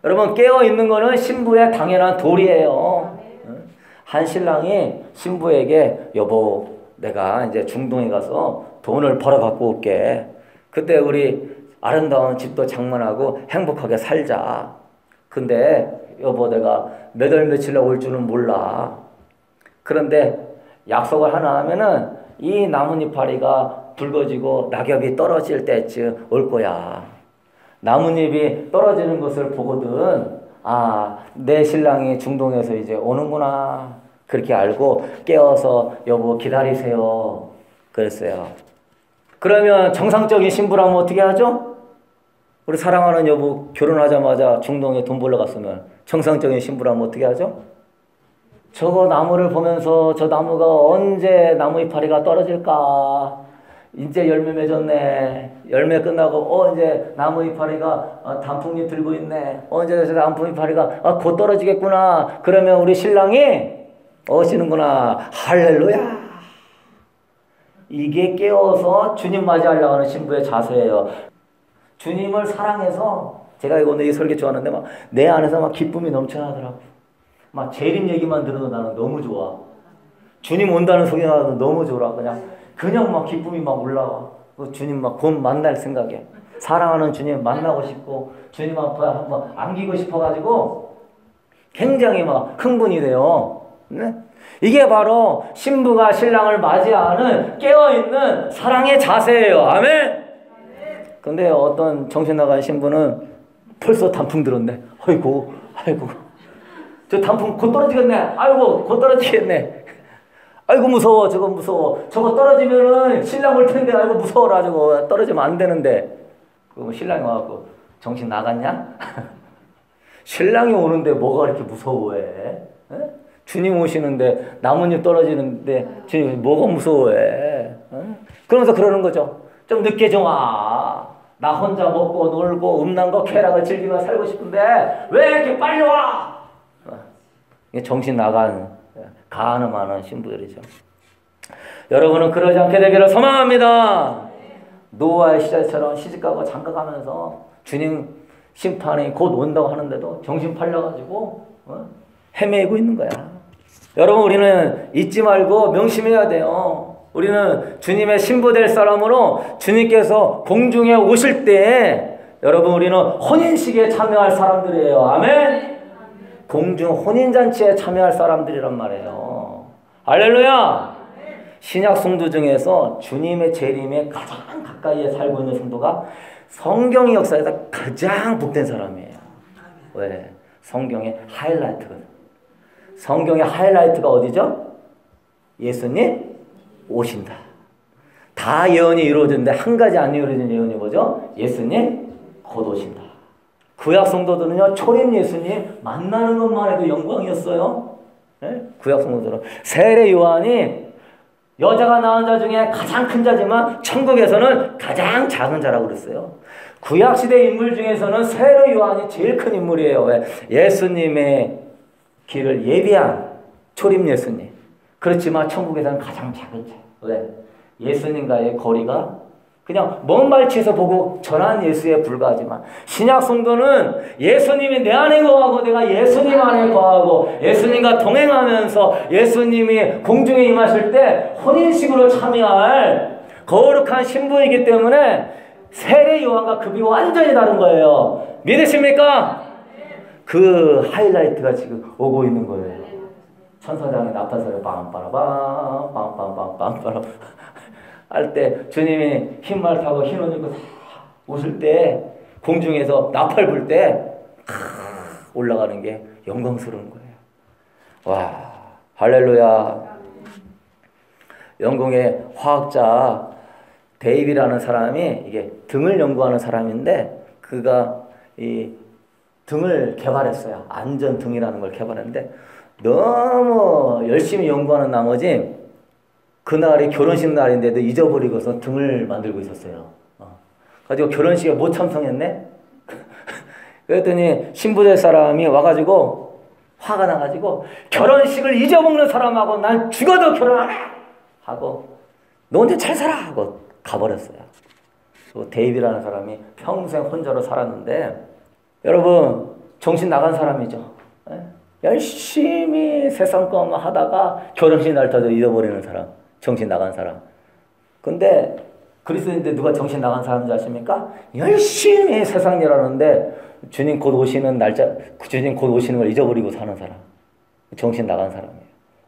여러분 깨어있는 거는 신부의 당연한 도리예요. 한 신랑이 신부에게 여보 내가 이제 중동에 가서 돈을 벌어 갖고 올게. 그때 우리 아름다운 집도 장만하고 행복하게 살자. 근데 여보 내가 몇 월 며칠에 올 줄은 몰라. 그런데 약속을 하나 하면은 이 나뭇잎파리가 붉어지고 낙엽이 떨어질 때쯤 올 거야. 나뭇잎이 떨어지는 것을 보거든 내 신랑이 중동에서 이제 오는구나. 그렇게 알고 깨어서 여보 기다리세요. 그랬어요. 그러면 정상적인 신부라면 어떻게 하죠? 우리 사랑하는 여보 결혼하자마자 중동에 돈 벌러 갔으면 정상적인 신부라면 어떻게 하죠? 저거 나무를 보면서 저 나무가 언제 나무 이파리가 떨어질까? 이제 열매 맺었네. 열매 끝나고 이제 나무 이파리가 단풍잎 들고 있네. 언제 저 단풍 이파리가 곧 떨어지겠구나. 그러면 우리 신랑이 오시는구나. 할렐루야. 이게 깨워서 주님 맞이하려고 하는 신부의 자세예요. 주님을 사랑해서 제가 오늘 이 설교 좋아하는데 막 내 안에서 막 기쁨이 넘쳐나더라고. 막 재림 얘기만 들어도 나는 너무 좋아. 주님 온다는 소리 나도 너무 좋아. 그냥 막 기쁨이 막 올라와. 주님 막 곧 만날 생각에 사랑하는 주님 만나고 싶고 주님 앞에 한번 안기고 싶어가지고 굉장히 막 흥분이 돼요. 네? 이게 바로 신부가 신랑을 맞이하는 깨어있는 사랑의 자세예요. 아멘. 근데 어떤 정신 나간 신부는 벌써 단풍 들었네. 아이고 저 단풍 곧 떨어지겠네. 아이고 곧 떨어지겠네. 아이고 무서워. 저거 무서워. 저거 떨어지면은 신랑 올 텐데 아이고 무서워라. 저거 떨어지면 안 되는데. 그럼 신랑이 와갖고 정신 나갔냐? 신랑이 오는데 뭐가 이렇게 무서워해? 에? 주님 오시는데 나뭇잎 떨어지는데 주님 뭐가 무서워해? 에? 그러면서 그러는 거죠. 좀 늦게 좀 와. 나 혼자 먹고 놀고 음란과 쾌락을 즐기며 살고 싶은데 왜 이렇게 빨리 와? 이게 정신 나간 가늠하는 신부들이죠. 여러분은 그러지 않게 되기를 소망합니다. 노아의 시절처럼 시집가고 장가가면서 주님 심판이 곧 온다고 하는데도 정신 팔려가지고 헤매고 있는 거야. 여러분 우리는 잊지 말고 명심해야 돼요. 우리는 주님의 신부 될 사람으로 주님께서 공중에 오실 때 여러분 우리는 혼인식에 참여할 사람들이에요. 아멘. 공중 혼인잔치에 참여할 사람들이란 말이에요. 할렐루야. 신약 성도 중에서 주님의 재림에 가장 가까이에 살고 있는 성도가 성경의 역사에서 가장 복된 사람이에요. 왜? 성경의 하이라이트거든. 성경의 하이라이트가 어디죠? 예수님 오신다. 다 예언이 이루어졌는데 한 가지 안 이루어진 예언이 뭐죠? 예수님 곧 오신다. 구약 성도들은요, 초림 예수님 만나는 것만 해도 영광이었어요. 네? 구약 성도들은 세례 요한이 여자가 낳은 자 중에 가장 큰 자지만 천국에서는 가장 작은 자라고 그랬어요. 구약시대 인물 중에서는 세례 요한이 제일 큰 인물이에요. 왜? 예수님의 길을 예비한 초림 예수님. 그렇지만 천국에서는 가장 작은 자. 왜? 예수님과의 거리가 그냥 먼 발치에서 보고 전한 예수에 불과하지만 신약 성도는 예수님이 내 안에 거하고 내가 예수님 안에 거하고 예수님과 동행하면서 예수님이 공중에 임하실 때 혼인식으로 참여할 거룩한 신부이기 때문에 세례 요한과 급이 완전히 다른 거예요. 믿으십니까? 그 하이라이트가 지금 오고 있는 거예요. 천사장이 나타나서 빰빠라밤 빰빰빰빰빰 할 때 주님이 흰말 타고 흰 옷 입고 오실 때 공중에서 나팔 불 때 올라가는 게 영광스러운 거예요. 와, 할렐루야. 영국의 화학자 데이비라는 사람이 이게 등을 연구하는 사람인데 그가 이 등을 개발했어요. 안전 등이라는 걸 개발했는데 너무 열심히 연구하는 나머지 그날이 결혼식 날인데도 잊어버리고서 등을 만들고 있었어요. 가지고 결혼식에 못 참석했네? 그랬더니 신부 될 사람이 와가지고 화가 나가지고 결혼식을 잊어먹는 사람하고 난 죽어도 결혼 안 해! 하고 너 혼자 잘 살아! 하고 가버렸어요. 그 데이비라는 사람이 평생 혼자로 살았는데 여러분 정신 나간 사람이죠. 열심히 세상 것만 하다가 결혼식 날 터져 잊어버리는 사람. 정신 나간 사람. 근데 그리스도인데 누가 정신 나간 사람인지 아십니까? 열심히 세상 일 하는데 주님 곧 오시는 날짜, 주님 곧 오시는 걸 잊어버리고 사는 사람. 정신 나간 사람이에요.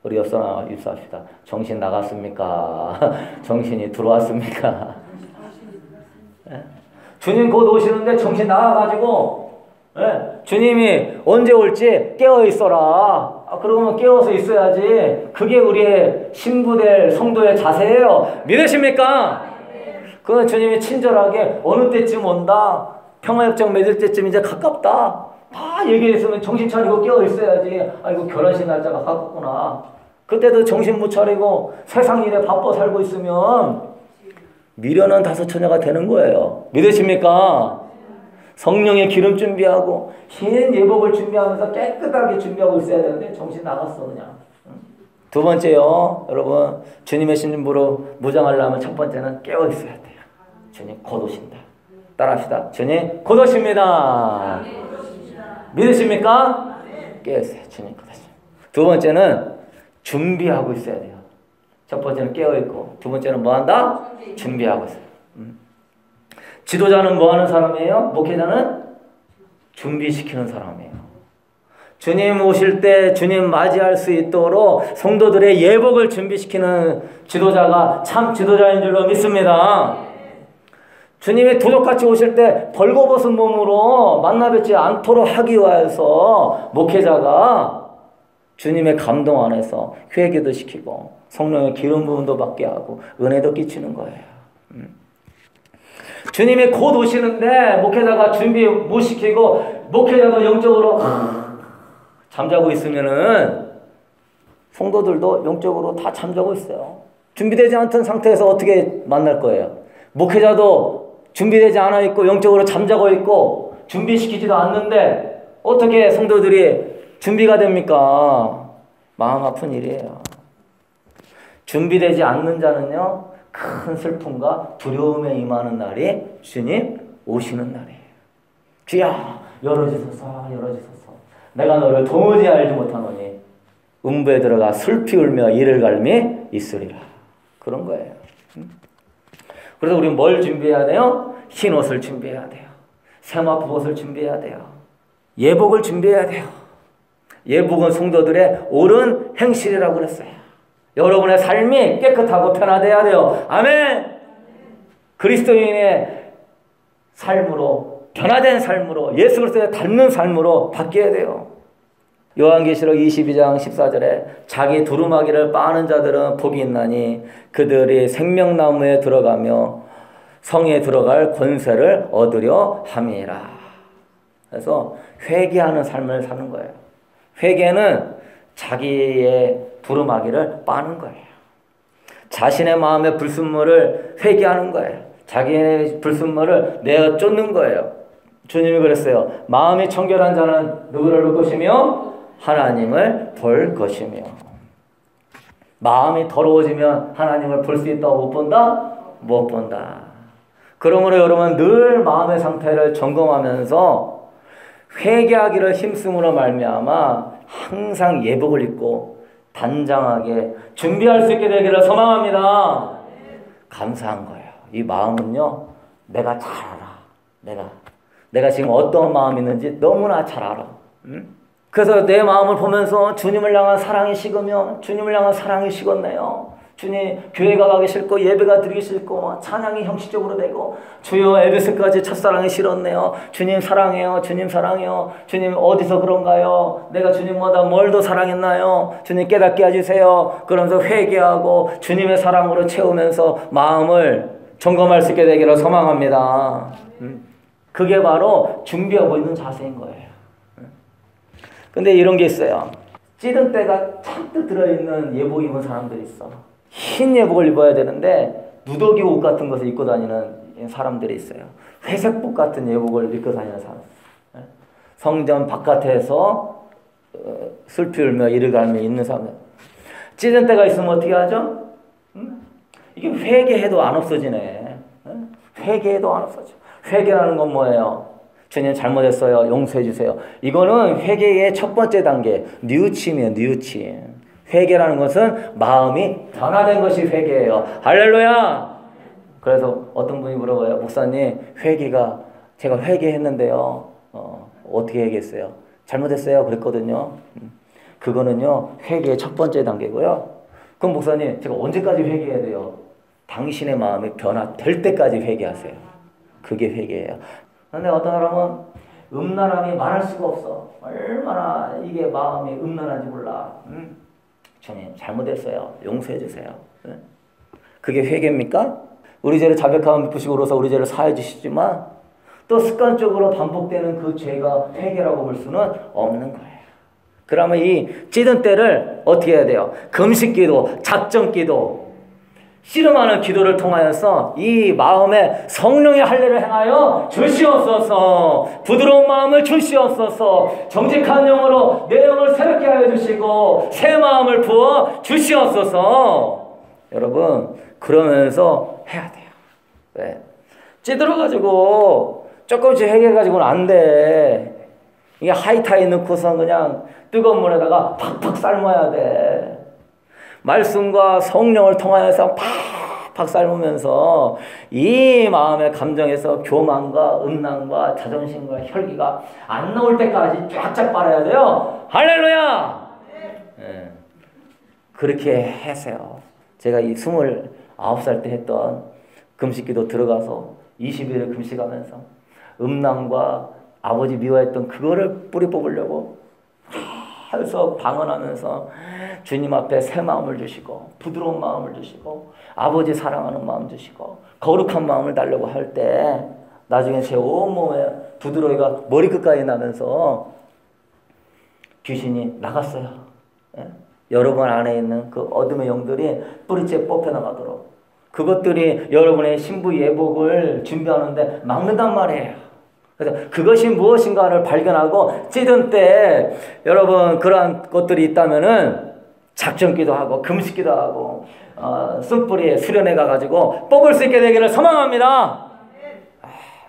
우리 옆사람 입사합시다. 정신 나갔습니까? 정신이 들어왔습니까? 주님 곧 오시는데 정신 나가가지고 주님이 언제 올지 깨어있어라. 그러면 깨어서 있어야지. 그게 우리의 신부될 성도의 자세예요. 믿으십니까? 그건 주님이 친절하게 어느 때쯤 온다. 평화협정 맺을 때쯤 이제 가깝다. 다 얘기했으면 정신 차리고 깨어있어야지. 아이고 결혼식 날짜가 가깝구나. 그때도 정신 못 차리고 세상 일에 바빠 살고 있으면 미련한 다섯 처녀가 되는 거예요. 믿으십니까? 성령의 기름 준비하고 흰 예복을 준비하면서 깨끗하게 준비하고 있어야 되는데 정신 나갔어 그냥. 두 번째요. 여러분 주님의 신부로 무장하려면 첫 번째는 깨어 있어야 돼요. 주님 곧 오신다. 따라합시다. 주님 곧 오십니다. 믿으십니까? 깨어있어요. 주님 곧 오십니다. 두 번째는 준비하고 있어야 돼요. 첫 번째는 깨어있고, 두 번째는 뭐 한다? 준비하고 있어요. 지도자는 뭐 하는 사람이에요? 목회자는 준비시키는 사람이에요. 주님 오실 때 주님 맞이할 수 있도록 성도들의 예복을 준비시키는 지도자가 참 지도자인 줄로 믿습니다. 주님이 도적같이 오실 때 벌거벗은 몸으로 만나뵙지 않도록 하기 위해서 목회자가 주님의 감동 안에서 회개도 시키고 성령의 기름 부음도 받게 하고 은혜도 끼치는 거예요. 주님이 곧 오시는데 목회자가 준비 못 시키고 목회자도 영적으로 잠자고 있으면은 성도들도 영적으로 다 잠자고 있어요. 준비되지 않던 상태에서 어떻게 만날 거예요? 목회자도 준비되지 않아 있고 영적으로 잠자고 있고 준비시키지도 않는데 어떻게 성도들이 준비가 됩니까? 마음 아픈 일이에요. 준비되지 않는 자는요, 큰 슬픔과 두려움에 임하는 날이 주님 오시는 날이에요. 주야, 열어주소서, 열어주소서. 내가 너를 도무지 알지 못하노니 음부에 들어가 슬피 울며 이를 갈미 있으리라. 그런 거예요. 그래서 우리는 뭘 준비해야 돼요? 흰 옷을 준비해야 돼요. 세마포 옷을 준비해야 돼요. 예복을 준비해야 돼요. 예복은 성도들의 옳은 행실이라고 그랬어요. 여러분의 삶이 깨끗하고 편안해야 돼요. 아멘! 그리스도인의 삶으로, 변화된 삶으로, 예수 그리스도에 닮는 삶으로 바뀌어야 돼요. 요한계시록 22장 14절에 자기 두루마기를 빠는 자들은 복이 있나니 그들이 생명나무에 들어가며 성에 들어갈 권세를 얻으려 함이라. 그래서 회개하는 삶을 사는 거예요. 회개는 자기의 두루마기를 빠는 거예요. 자신의 마음의 불순물을 회개하는 거예요. 자기의 불순물을 내어 쫓는 거예요. 주님이 그랬어요. 마음이 청결한 자는 누구를 볼 것이며 하나님을 볼 것이며. 마음이 더러워지면 하나님을 볼 수 있다고 못 본다? 못 본다. 그러므로 여러분 늘 마음의 상태를 점검하면서 회개하기를 힘쓰므로 말미암아 항상 예복을 입고 단장하게 준비할 수 있게 되기를 소망합니다. 감사한 거예요. 이 마음은요, 내가 잘 알아. 내가 지금 어떤 마음이 있는지 너무나 잘 알아. 그래서 내 마음을 보면서 주님을 향한 사랑이 식으면 주님을 향한 사랑이 식었네요. 주님 교회가 가기 싫고 예배가 드리기 싫고 찬양이 형식적으로 되고 주여 에베소까지 첫사랑이 싫었네요. 주님 사랑해요. 주님 사랑해요. 주님 어디서 그런가요? 내가 주님보다 뭘 더 사랑했나요? 주님 깨닫게 해주세요. 그러면서 회개하고 주님의 사랑으로 채우면서 마음을 점검할 수 있게 되기를 소망합니다. 그게 바로 준비하고 있는 자세인 거예요. 근데 이런 게 있어요. 찌든 때가 잔뜩 들어있는 예복 입은 사람들이 있어. 흰 예복을 입어야 되는데 누더기 옷 같은 것을 입고 다니는 사람들이 있어요. 회색복 같은 예복을 입고 다니는 사람. 성전 바깥에서 슬피 울며 이를 갈며 있는 사람들. 찌든 때가 있으면 어떻게 하죠? 이게 회개해도 안 없어지네. 회개해도 안 없어져. 회개라는 건 뭐예요? 주님 잘못했어요. 용서해 주세요. 이거는 회개의 첫 번째 단계. 뉘우침이에요. 뉘우침. 회개라는 것은 마음이 변화된 것이 회개예요. 할렐루야! 그래서 어떤 분이 물어봐요. 목사님, 제가 회개했는데요. 어떻게 회개했어요? 잘못했어요. 그랬거든요. 그거는요, 회개의 첫 번째 단계고요. 그럼 목사님, 제가 언제까지 회개해야 돼요? 당신의 마음이 변화될 때까지 회개하세요. 그게 회개예요. 근데 어떤 사람은 음란함이 말할 수가 없어. 얼마나 이게 마음이 음란한지 몰라. 주님 잘못했어요. 용서해 주세요. 그게 회개입니까? 우리 죄를 자백하면 미쁘시고로서 우리 죄를 사해 주시지만 또 습관적으로 반복되는 그 죄가 회개라고 볼 수는 없는 거예요. 그러면 이 찌든 때를 어떻게 해야 돼요? 금식기도, 작정기도, 씨름하는 기도를 통하여서 이 마음에 성령의 할례를 행하여 주시옵소서. 부드러운 마음을 주시옵소서. 정직한 영으로 내 영을 새롭게 하여 주시고 새 마음을 부어 주시옵소서. 여러분 그러면서 해야 돼요. 왜? 찌들어가지고 조금씩 해결해가지고는 안 돼. 이게 하이타이 넣고서 그냥 뜨거운 물에다가 팍팍 삶아야 돼. 말씀과 성령을 통하여서 팍팍 삶으면서 이 마음의 감정에서 교만과 음란과 자존심과 혈기가 안 나올 때까지 쫙쫙 빨아야 돼요. 할렐루야! 네. 그렇게 하세요. 제가 이 29살 때 했던 금식기도 들어가서 20일을 금식하면서 음란과 아버지 미워했던 그거를 뿌리 뽑으려고 해서 방언하면서 주님 앞에 새 마음을 주시고 부드러운 마음을 주시고 아버지 사랑하는 마음 주시고 거룩한 마음을 달라고 할 때 나중에 제 온몸에 부드러이가 머리끝까지 나면서 귀신이 나갔어요. 예? 여러분 안에 있는 그 어둠의 영들이 뿌리째 뽑혀나가도록 그것들이 여러분의 신부 예복을 준비하는데 막는단 말이에요. 그래서 그것이 무엇인가를 발견하고 찌든 때 여러분 그러한 것들이 있다면은 작전기도 하고 금식기도 하고 쓴뿌리에 수련회 가가지고 뽑을 수 있게 되기를 소망합니다.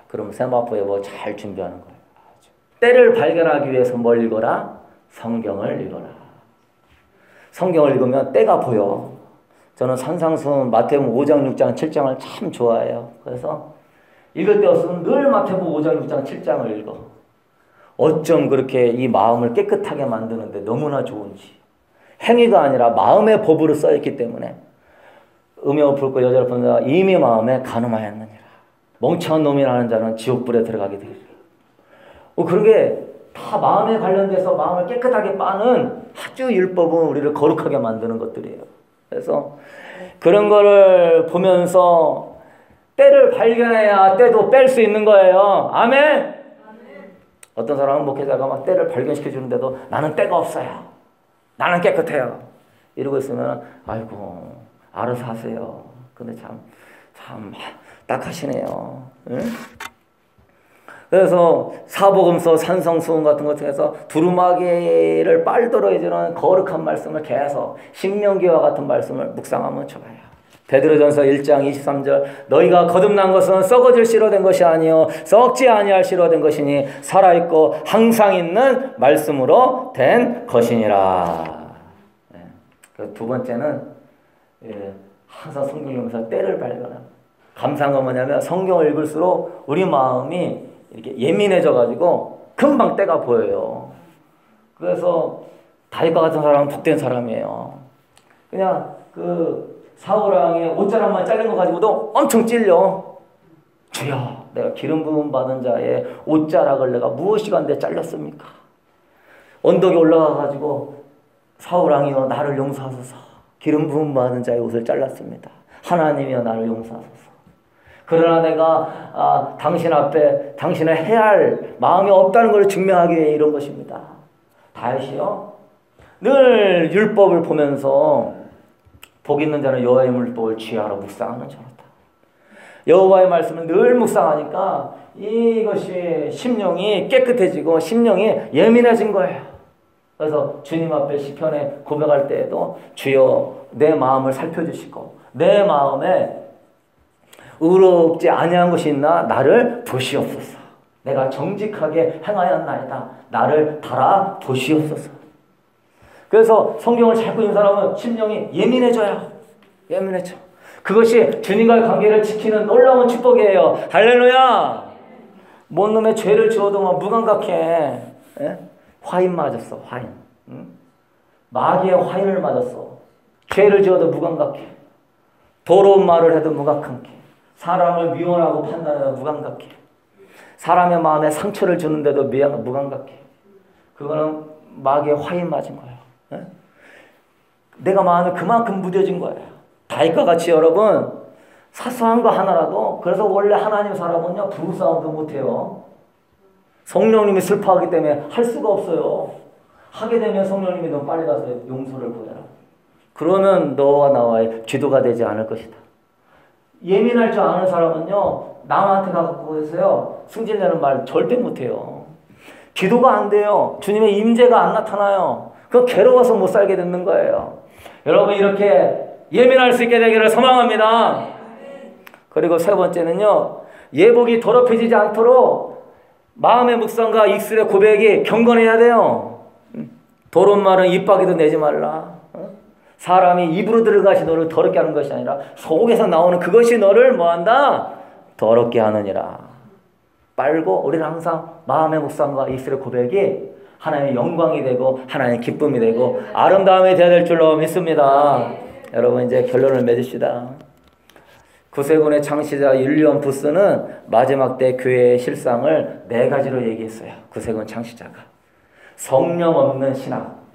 그럼 세마포 예복 잘 준비하는 거예요. 때를 발견하기 위해서 뭘 읽어라? 성경을 읽어라. 성경을 읽으면 때가 보여. 저는 산상수훈 마태복음 5장, 6장, 7장을 참 좋아해요. 그래서 읽을 때 없으면 늘 마태복음 5장, 6장, 7장을 읽어. 어쩜 그렇게 이 마음을 깨끗하게 만드는데 너무나 좋은지. 행위가 아니라 마음의 법으로 써있기 때문에 음욕을 품고 여자를 품는다 이미 마음에 간음하였느니라. 멍청한 놈이라는 자는 지옥불에 들어가게 되리라. 그런 게 다 마음에 관련돼서 마음을 깨끗하게 빠는 아주 율법은 우리를 거룩하게 만드는 것들이에요. 그래서 그런 거를 보면서 때를 발견해야 때도 뺄 수 있는 거예요. 아멘? 어떤 사람은 목회자가 막 때를 발견시켜 주는데도 나는 때가 없어요. 나는 깨끗해요. 이러고 있으면 아이고 알아서 하세요. 근데 참 딱하시네요. 응? 그래서 사복음서 산성수훈 같은 것 중에서 두루마기를 빨도록 해주는 거룩한 말씀을 계속 신명기와 같은 말씀을 묵상하면 좋아요. 베드로전서 1장 23절 너희가 거듭난 것은 썩어질 씨로 된 것이 아니요 썩지 아니할 씨로 된 것이니 살아있고 항상 있는 말씀으로 된 것이니라. 네. 두 번째는 항상 성경 읽으면서 때를 발견하고 감사한 건 뭐냐면 성경을 읽을수록 우리 마음이 이렇게 예민해져가지고 금방 때가 보여요. 그래서 다윗과 같은 사람은 복된 사람이에요. 그냥 그 사울왕의 옷자락만 잘린 거 가지고도 엄청 찔려. 주여, 내가 기름 부음 받은 자의 옷자락을 내가 무엇이간데 잘렸습니까? 언덕에 올라가가지고 사울왕이여 나를 용서하소서. 기름 부음 받은 자의 옷을 잘랐습니다. 하나님이여 나를 용서하소서. 그러나 내가 당신 앞에 당신을 해야 할 마음이 없다는 걸 증명하기 위해 이런 것입니다. 다윗이요 늘 율법을 보면서 복 있는 자는 여호와의 율법을 취하러 묵상하는 자로다. 여호와의 말씀을 늘 묵상하니까 이것이 심령이 깨끗해지고 심령이 예민해진 거예요. 그래서 주님 앞에 시편에 고백할 때에도 주여 내 마음을 살펴주시고 내 마음에 의롭지 아니한 것이 있나 나를 보시옵소서. 내가 정직하게 행하였나이다. 나를 달아 보시옵소서. 그래서 성경을 잘 읽는 사람은 심령이 예민해져요. 예민해져. 그것이 주님과의 관계를 지키는 놀라운 축복이에요. 할렐루야. 뭔 놈의 죄를 지어도 막 무감각해. 예? 화인 맞았어. 화인. 응? 마귀의 화인을 맞았어. 죄를 지어도 무감각해. 더러운 말을 해도 무감각해. 사람을 미워하고 판단해도 무감각해. 사람의 마음에 상처를 주는데도 무감각해. 그거는 마귀의 화인 맞은 거예요. 네? 내가 마음에 그만큼 무뎌진 거예요. 다윗과 같이 여러분 사소한 거 하나라도 그래서 원래 하나님 사람은요 부부싸움도 못해요. 성령님이 슬퍼하기 때문에 할 수가 없어요. 하게 되면 성령님이 너 빨리 가서 용서를 구해라. 그러면 너와 나와의 기도가 되지 않을 것이다. 예민할 줄 아는 사람은요 남한테 가서 해서요 승질내는 말 절대 못해요. 기도가 안 돼요. 주님의 임재가 안 나타나요. 그 괴로워서 못 살게 되는 거예요. 여러분 이렇게 예민할 수 있게 되기를 소망합니다. 그리고 세 번째는요 예복이 더럽혀지지 않도록 마음의 묵상과 입술의 고백이 경건해야 돼요. 더러운 말은 입 밖에도 내지 말라. 사람이 입으로 들어가시 너를 더럽게 하는 것이 아니라 속에서 나오는 그것이 너를 뭐한다? 더럽게 하느니라. 빨고 우리는 항상 마음의 묵상과 입술의 고백이 하나님의 영광이 되고 하나님의 기쁨이 되고 아름다움이 되어야 될 줄로 믿습니다. 여러분 이제 결론을 맺읍시다. 구세군의 창시자 윌리엄 부스는 마지막 때 교회의 실상을 4가지로 얘기했어요. 구세군 창시자가. 성령 없는 신학.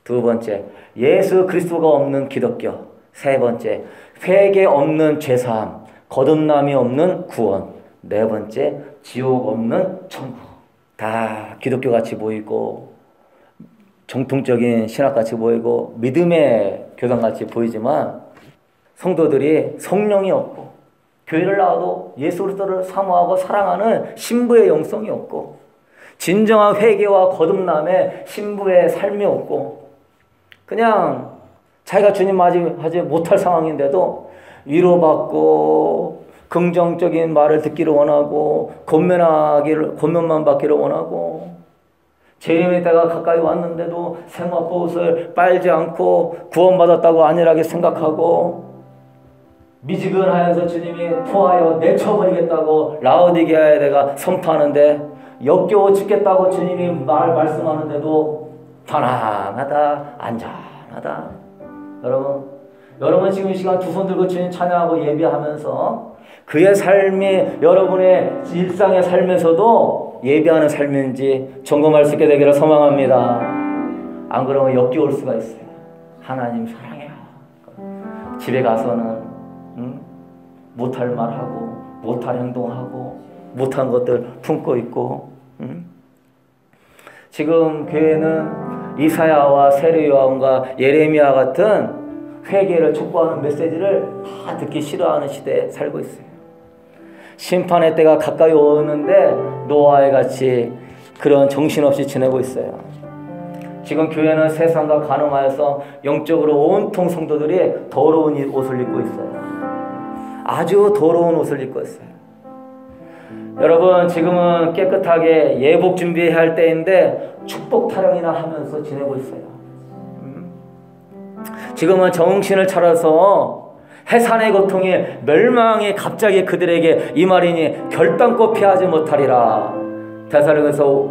2번째, 예수 그리스도가 없는 기독교. 3번째, 회개 없는 죄사함. 거듭남이 없는 구원. 4번째, 지옥 없는 천국. 다 기독교같이 보이고 정통적인 신학같이 보이고 믿음의 교단같이 보이지만 성도들이 성령이 없고 교회를 나와도 예수 그리스도를 사모하고 사랑하는 신부의 영성이 없고 진정한 회개와 거듭남의 신부의 삶이 없고 그냥 자기가 주님 맞이하지 못할 상황인데도 위로받고 긍정적인 말을 듣기를 원하고 권면만 받기를 원하고 재림의 때가 가까이 왔는데도 세마포옷을 빨지 않고 구원받았다고 안일하게 생각하고 미지근하여서 주님이 토하여 내쳐버리겠다고 라오디게아에 내가 선포하는데 역겨워 죽겠다고 주님이 말씀하는데도 편안하다 안전하다. 여러분 지금 이 시간 두 손 들고 주님 찬양하고 예배하면서 그의 삶이 여러분의 일상의 삶에서도 예배하는 삶인지 점검할 수 있게 되기를 소망합니다. 안 그러면 역겨울 수가 있어요. 하나님 사랑해요. 집에 가서는 못할 말하고 못할 행동하고 못한 것들 품고 있고 지금 교회는 이사야와 세르야와 예레미야 같은 회개를 촉구하는 메시지를 다 듣기 싫어하는 시대에 살고 있어요. 심판의 때가 가까이 오는데 노아의 같이 그런 정신없이 지내고 있어요. 지금 교회는 세상과 간음하여서 영적으로 온통 성도들이 더러운 옷을 입고 있어요. 아주 더러운 옷을 입고 있어요. 여러분 지금은 깨끗하게 예복 준비해야 할 때인데 축복 타령이나 하면서 지내고 있어요. 지금은 정신을 차려서 해산의 고통이 멸망이 갑자기 그들에게 임하리니 결단코 피하지 못하리라. 데살로니가서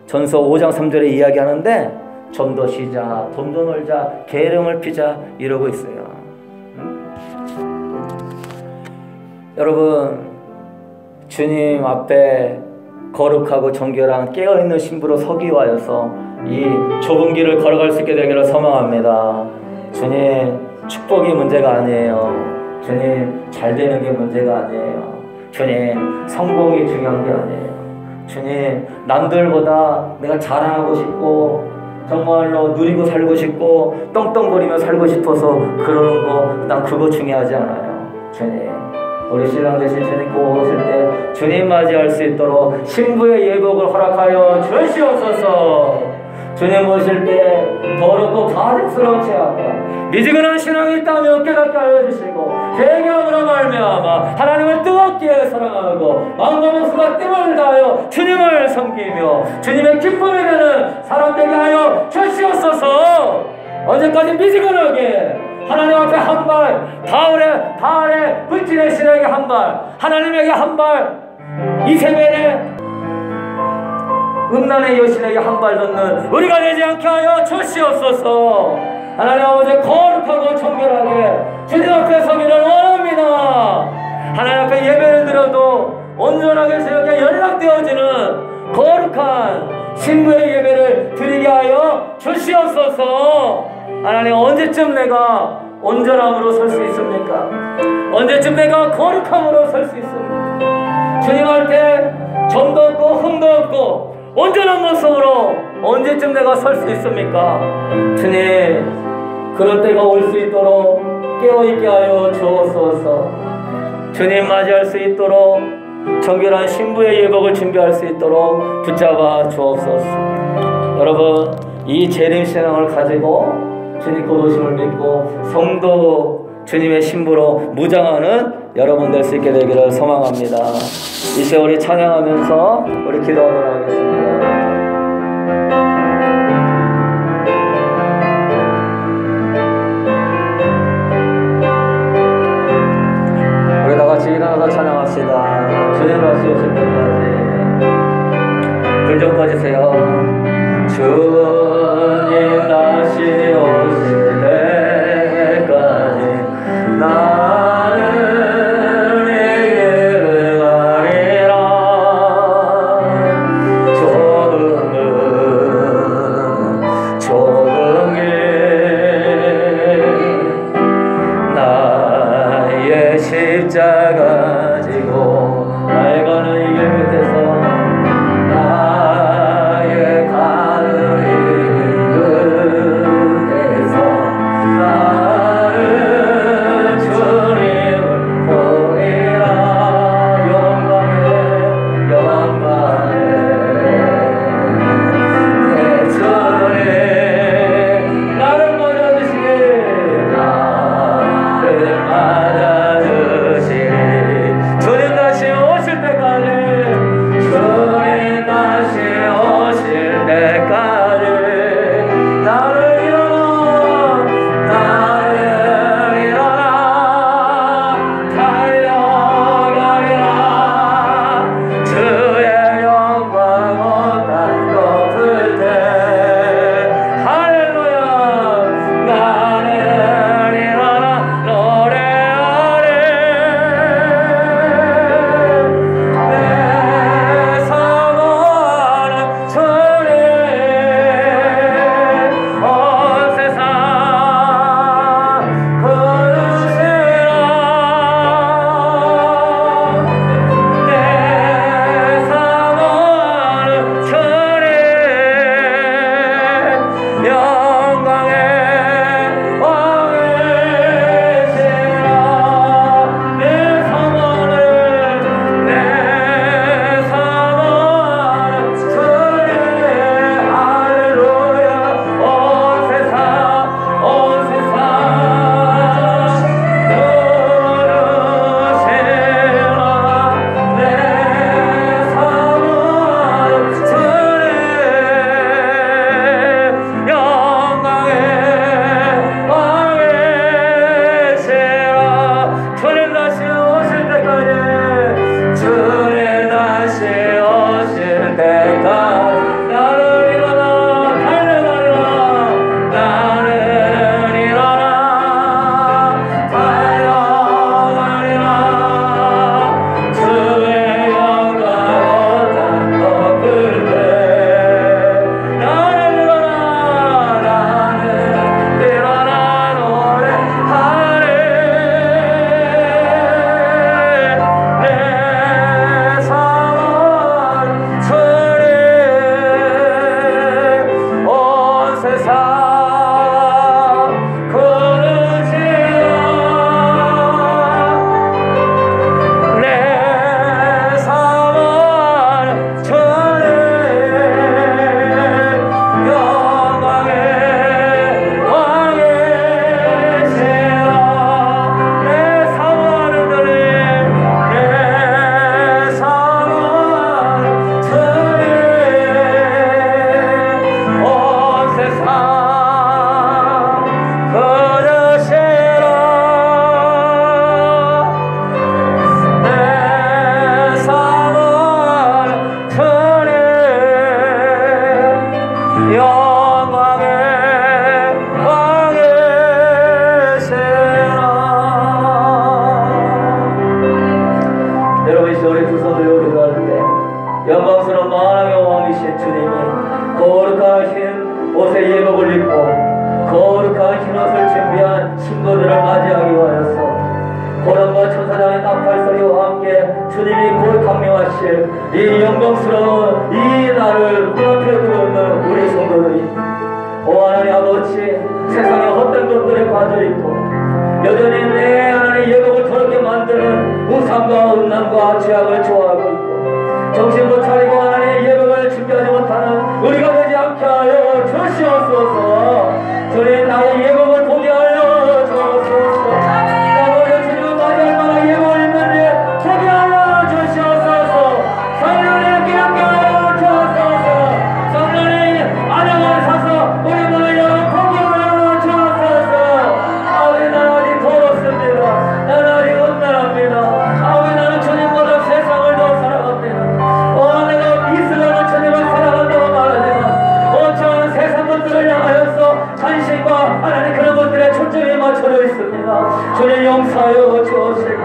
전서 5장 3절에 이야기하는데 좀 더 쉬자, 돈 더 놀자, 게으름을 피자 이러고 있어요. 여러분 주님 앞에 거룩하고 정결한 깨어있는 신부로 서기 위하여서 이 좁은 길을 걸어갈 수 있게 되기를 소망합니다. 주님 축복이 문제가 아니에요. 주님 잘 되는 게 문제가 아니에요. 주님 성공이 중요한 게 아니에요. 주님 남들보다 내가 자랑하고 싶고 정말로 누리고 살고 싶고 떵떵거리며 살고 싶어서 그러는 거 난 그거 중요하지 않아요. 주님 우리 신랑 되신 주님 꼭 오실 때 주님 맞이할 수 있도록 신부의 예복을 허락하여 주시옵소서. 주님 오실 때 더럽고 가증스러운 죄악과 미지근한 신앙이 있다면 깨닫게 하여 주시고 회개함으로 말미암아 하나님을 뜨겁게 사랑하고 마음과 목숨과 뜸을 다하여 주님을 섬기며 주님의 기쁨이 되는 사람 되게 하여 주시옵소서. 언제까지 미지근하게 하나님 앞에 한 발, 바알의 불진의 신에게 한 발, 하나님에게 한 발, 이세벨의 음란의 여신에게 한 발 넣는 우리가 되지 않게 하여 주시옵소서. 하나님 아버지 거룩하고 정결하게 주님 앞에 서기를 원합니다. 하나님 앞에 예배를 드려도 온전하게 새롭게 연락되어지는 거룩한 신부의 예배를 드리게 하여 주시옵소서. 하나님 언제쯤 내가 온전함으로 설 수 있습니까? 언제쯤 내가 거룩함으로 설 수 있습니까? 주님 할 때 점도 없고 흠도 없고 온전한 모습으로 언제쯤 내가 설 수 있습니까? 주님 그런 때가 올 수 있도록 깨어있게 하여 주옵소서. 주님 맞이할 수 있도록 정결한 신부의 예복을 준비할 수 있도록 붙잡아 주옵소서. 여러분 이 재림신앙을 가지고 주님 곧 오심을 믿고 성도 주님의 신부로 무장하는 여러분 될 수 있게 되기를 소망합니다. 이 시간 우리 찬양하면서 우리 기도하도록 하겠습니다. 우리 다 같이 일어나서 찬양합시다. 주님 다시 오실 때까지 불 좀 꺼주세요. 주님 다시 오실 때까지 나는 십자가 지고 나의 가는 이 길 끝에서 나의 가는 이 길 끝에서 나는 주님을 보리라. 영광에 영광에 내 주님 나를 맞아주시니 나를 맞아주시니 주님 다시 오실 때까지 주님 다시 오실 때까지 나를 일어나 달려가리라. 주의 영광 온 땅 덮을 때 할렐루야. 나는 일어나 노래하리. 내 사모하는 주님 온 세상 부르시라. 내 사모하는 주님 영광의 왕이시라. 내 사모하는 주님 할렐루야. 온 세상 부르시라. 내 사모하는 주님 영광의 왕이시라. 주님 다시 오실 때까지 주님 다시 오실 때까지 나는 일어나 달려가리라. 나는 일어나 달려가리라. 주의 영광 온 땅 덮을 때 나는 일어나 노래하리. 내 사모하는 주님 온 세상 부르시라. 내 사모하는 주님 영광의 왕이시라. 내 사모하는 주님 내 사모하는 주님 온 세상 부르시라. 내 사모하는 주님 영광의 왕이시라. 여러분 이 시간 우리 두 손을 들고 기도할 때 영광스러운 만왕의 왕이신 주님이 거룩하신 옷의 예복을 입고 거룩한 흰옷을 준비한 신도들을 맞이하기 위하여서 고난과 천사장의 나팔 소리와 함께 주님이 곧 강림하실 이 영광스러운 이 날을 눈앞에 두고 있는 우리 성도들이 오 하나님 아버지 세상에 헛된 것들에 빠져있고 여전히 내 하나님 예복을 더럽게 만드는 우상과 음란과 죄악을 좋아하고 있고 정신도 차리고 하나님의 예복을 준비하지 못하는 우리가 되지 않게 하여 주시옵소서. 주님 나의 예복을 보게 하여 주옵소서. 나보다 주님을 맞이할 만한 예복을 입는데 보게 하여 주시옵소서. 주님 용서하여 주시고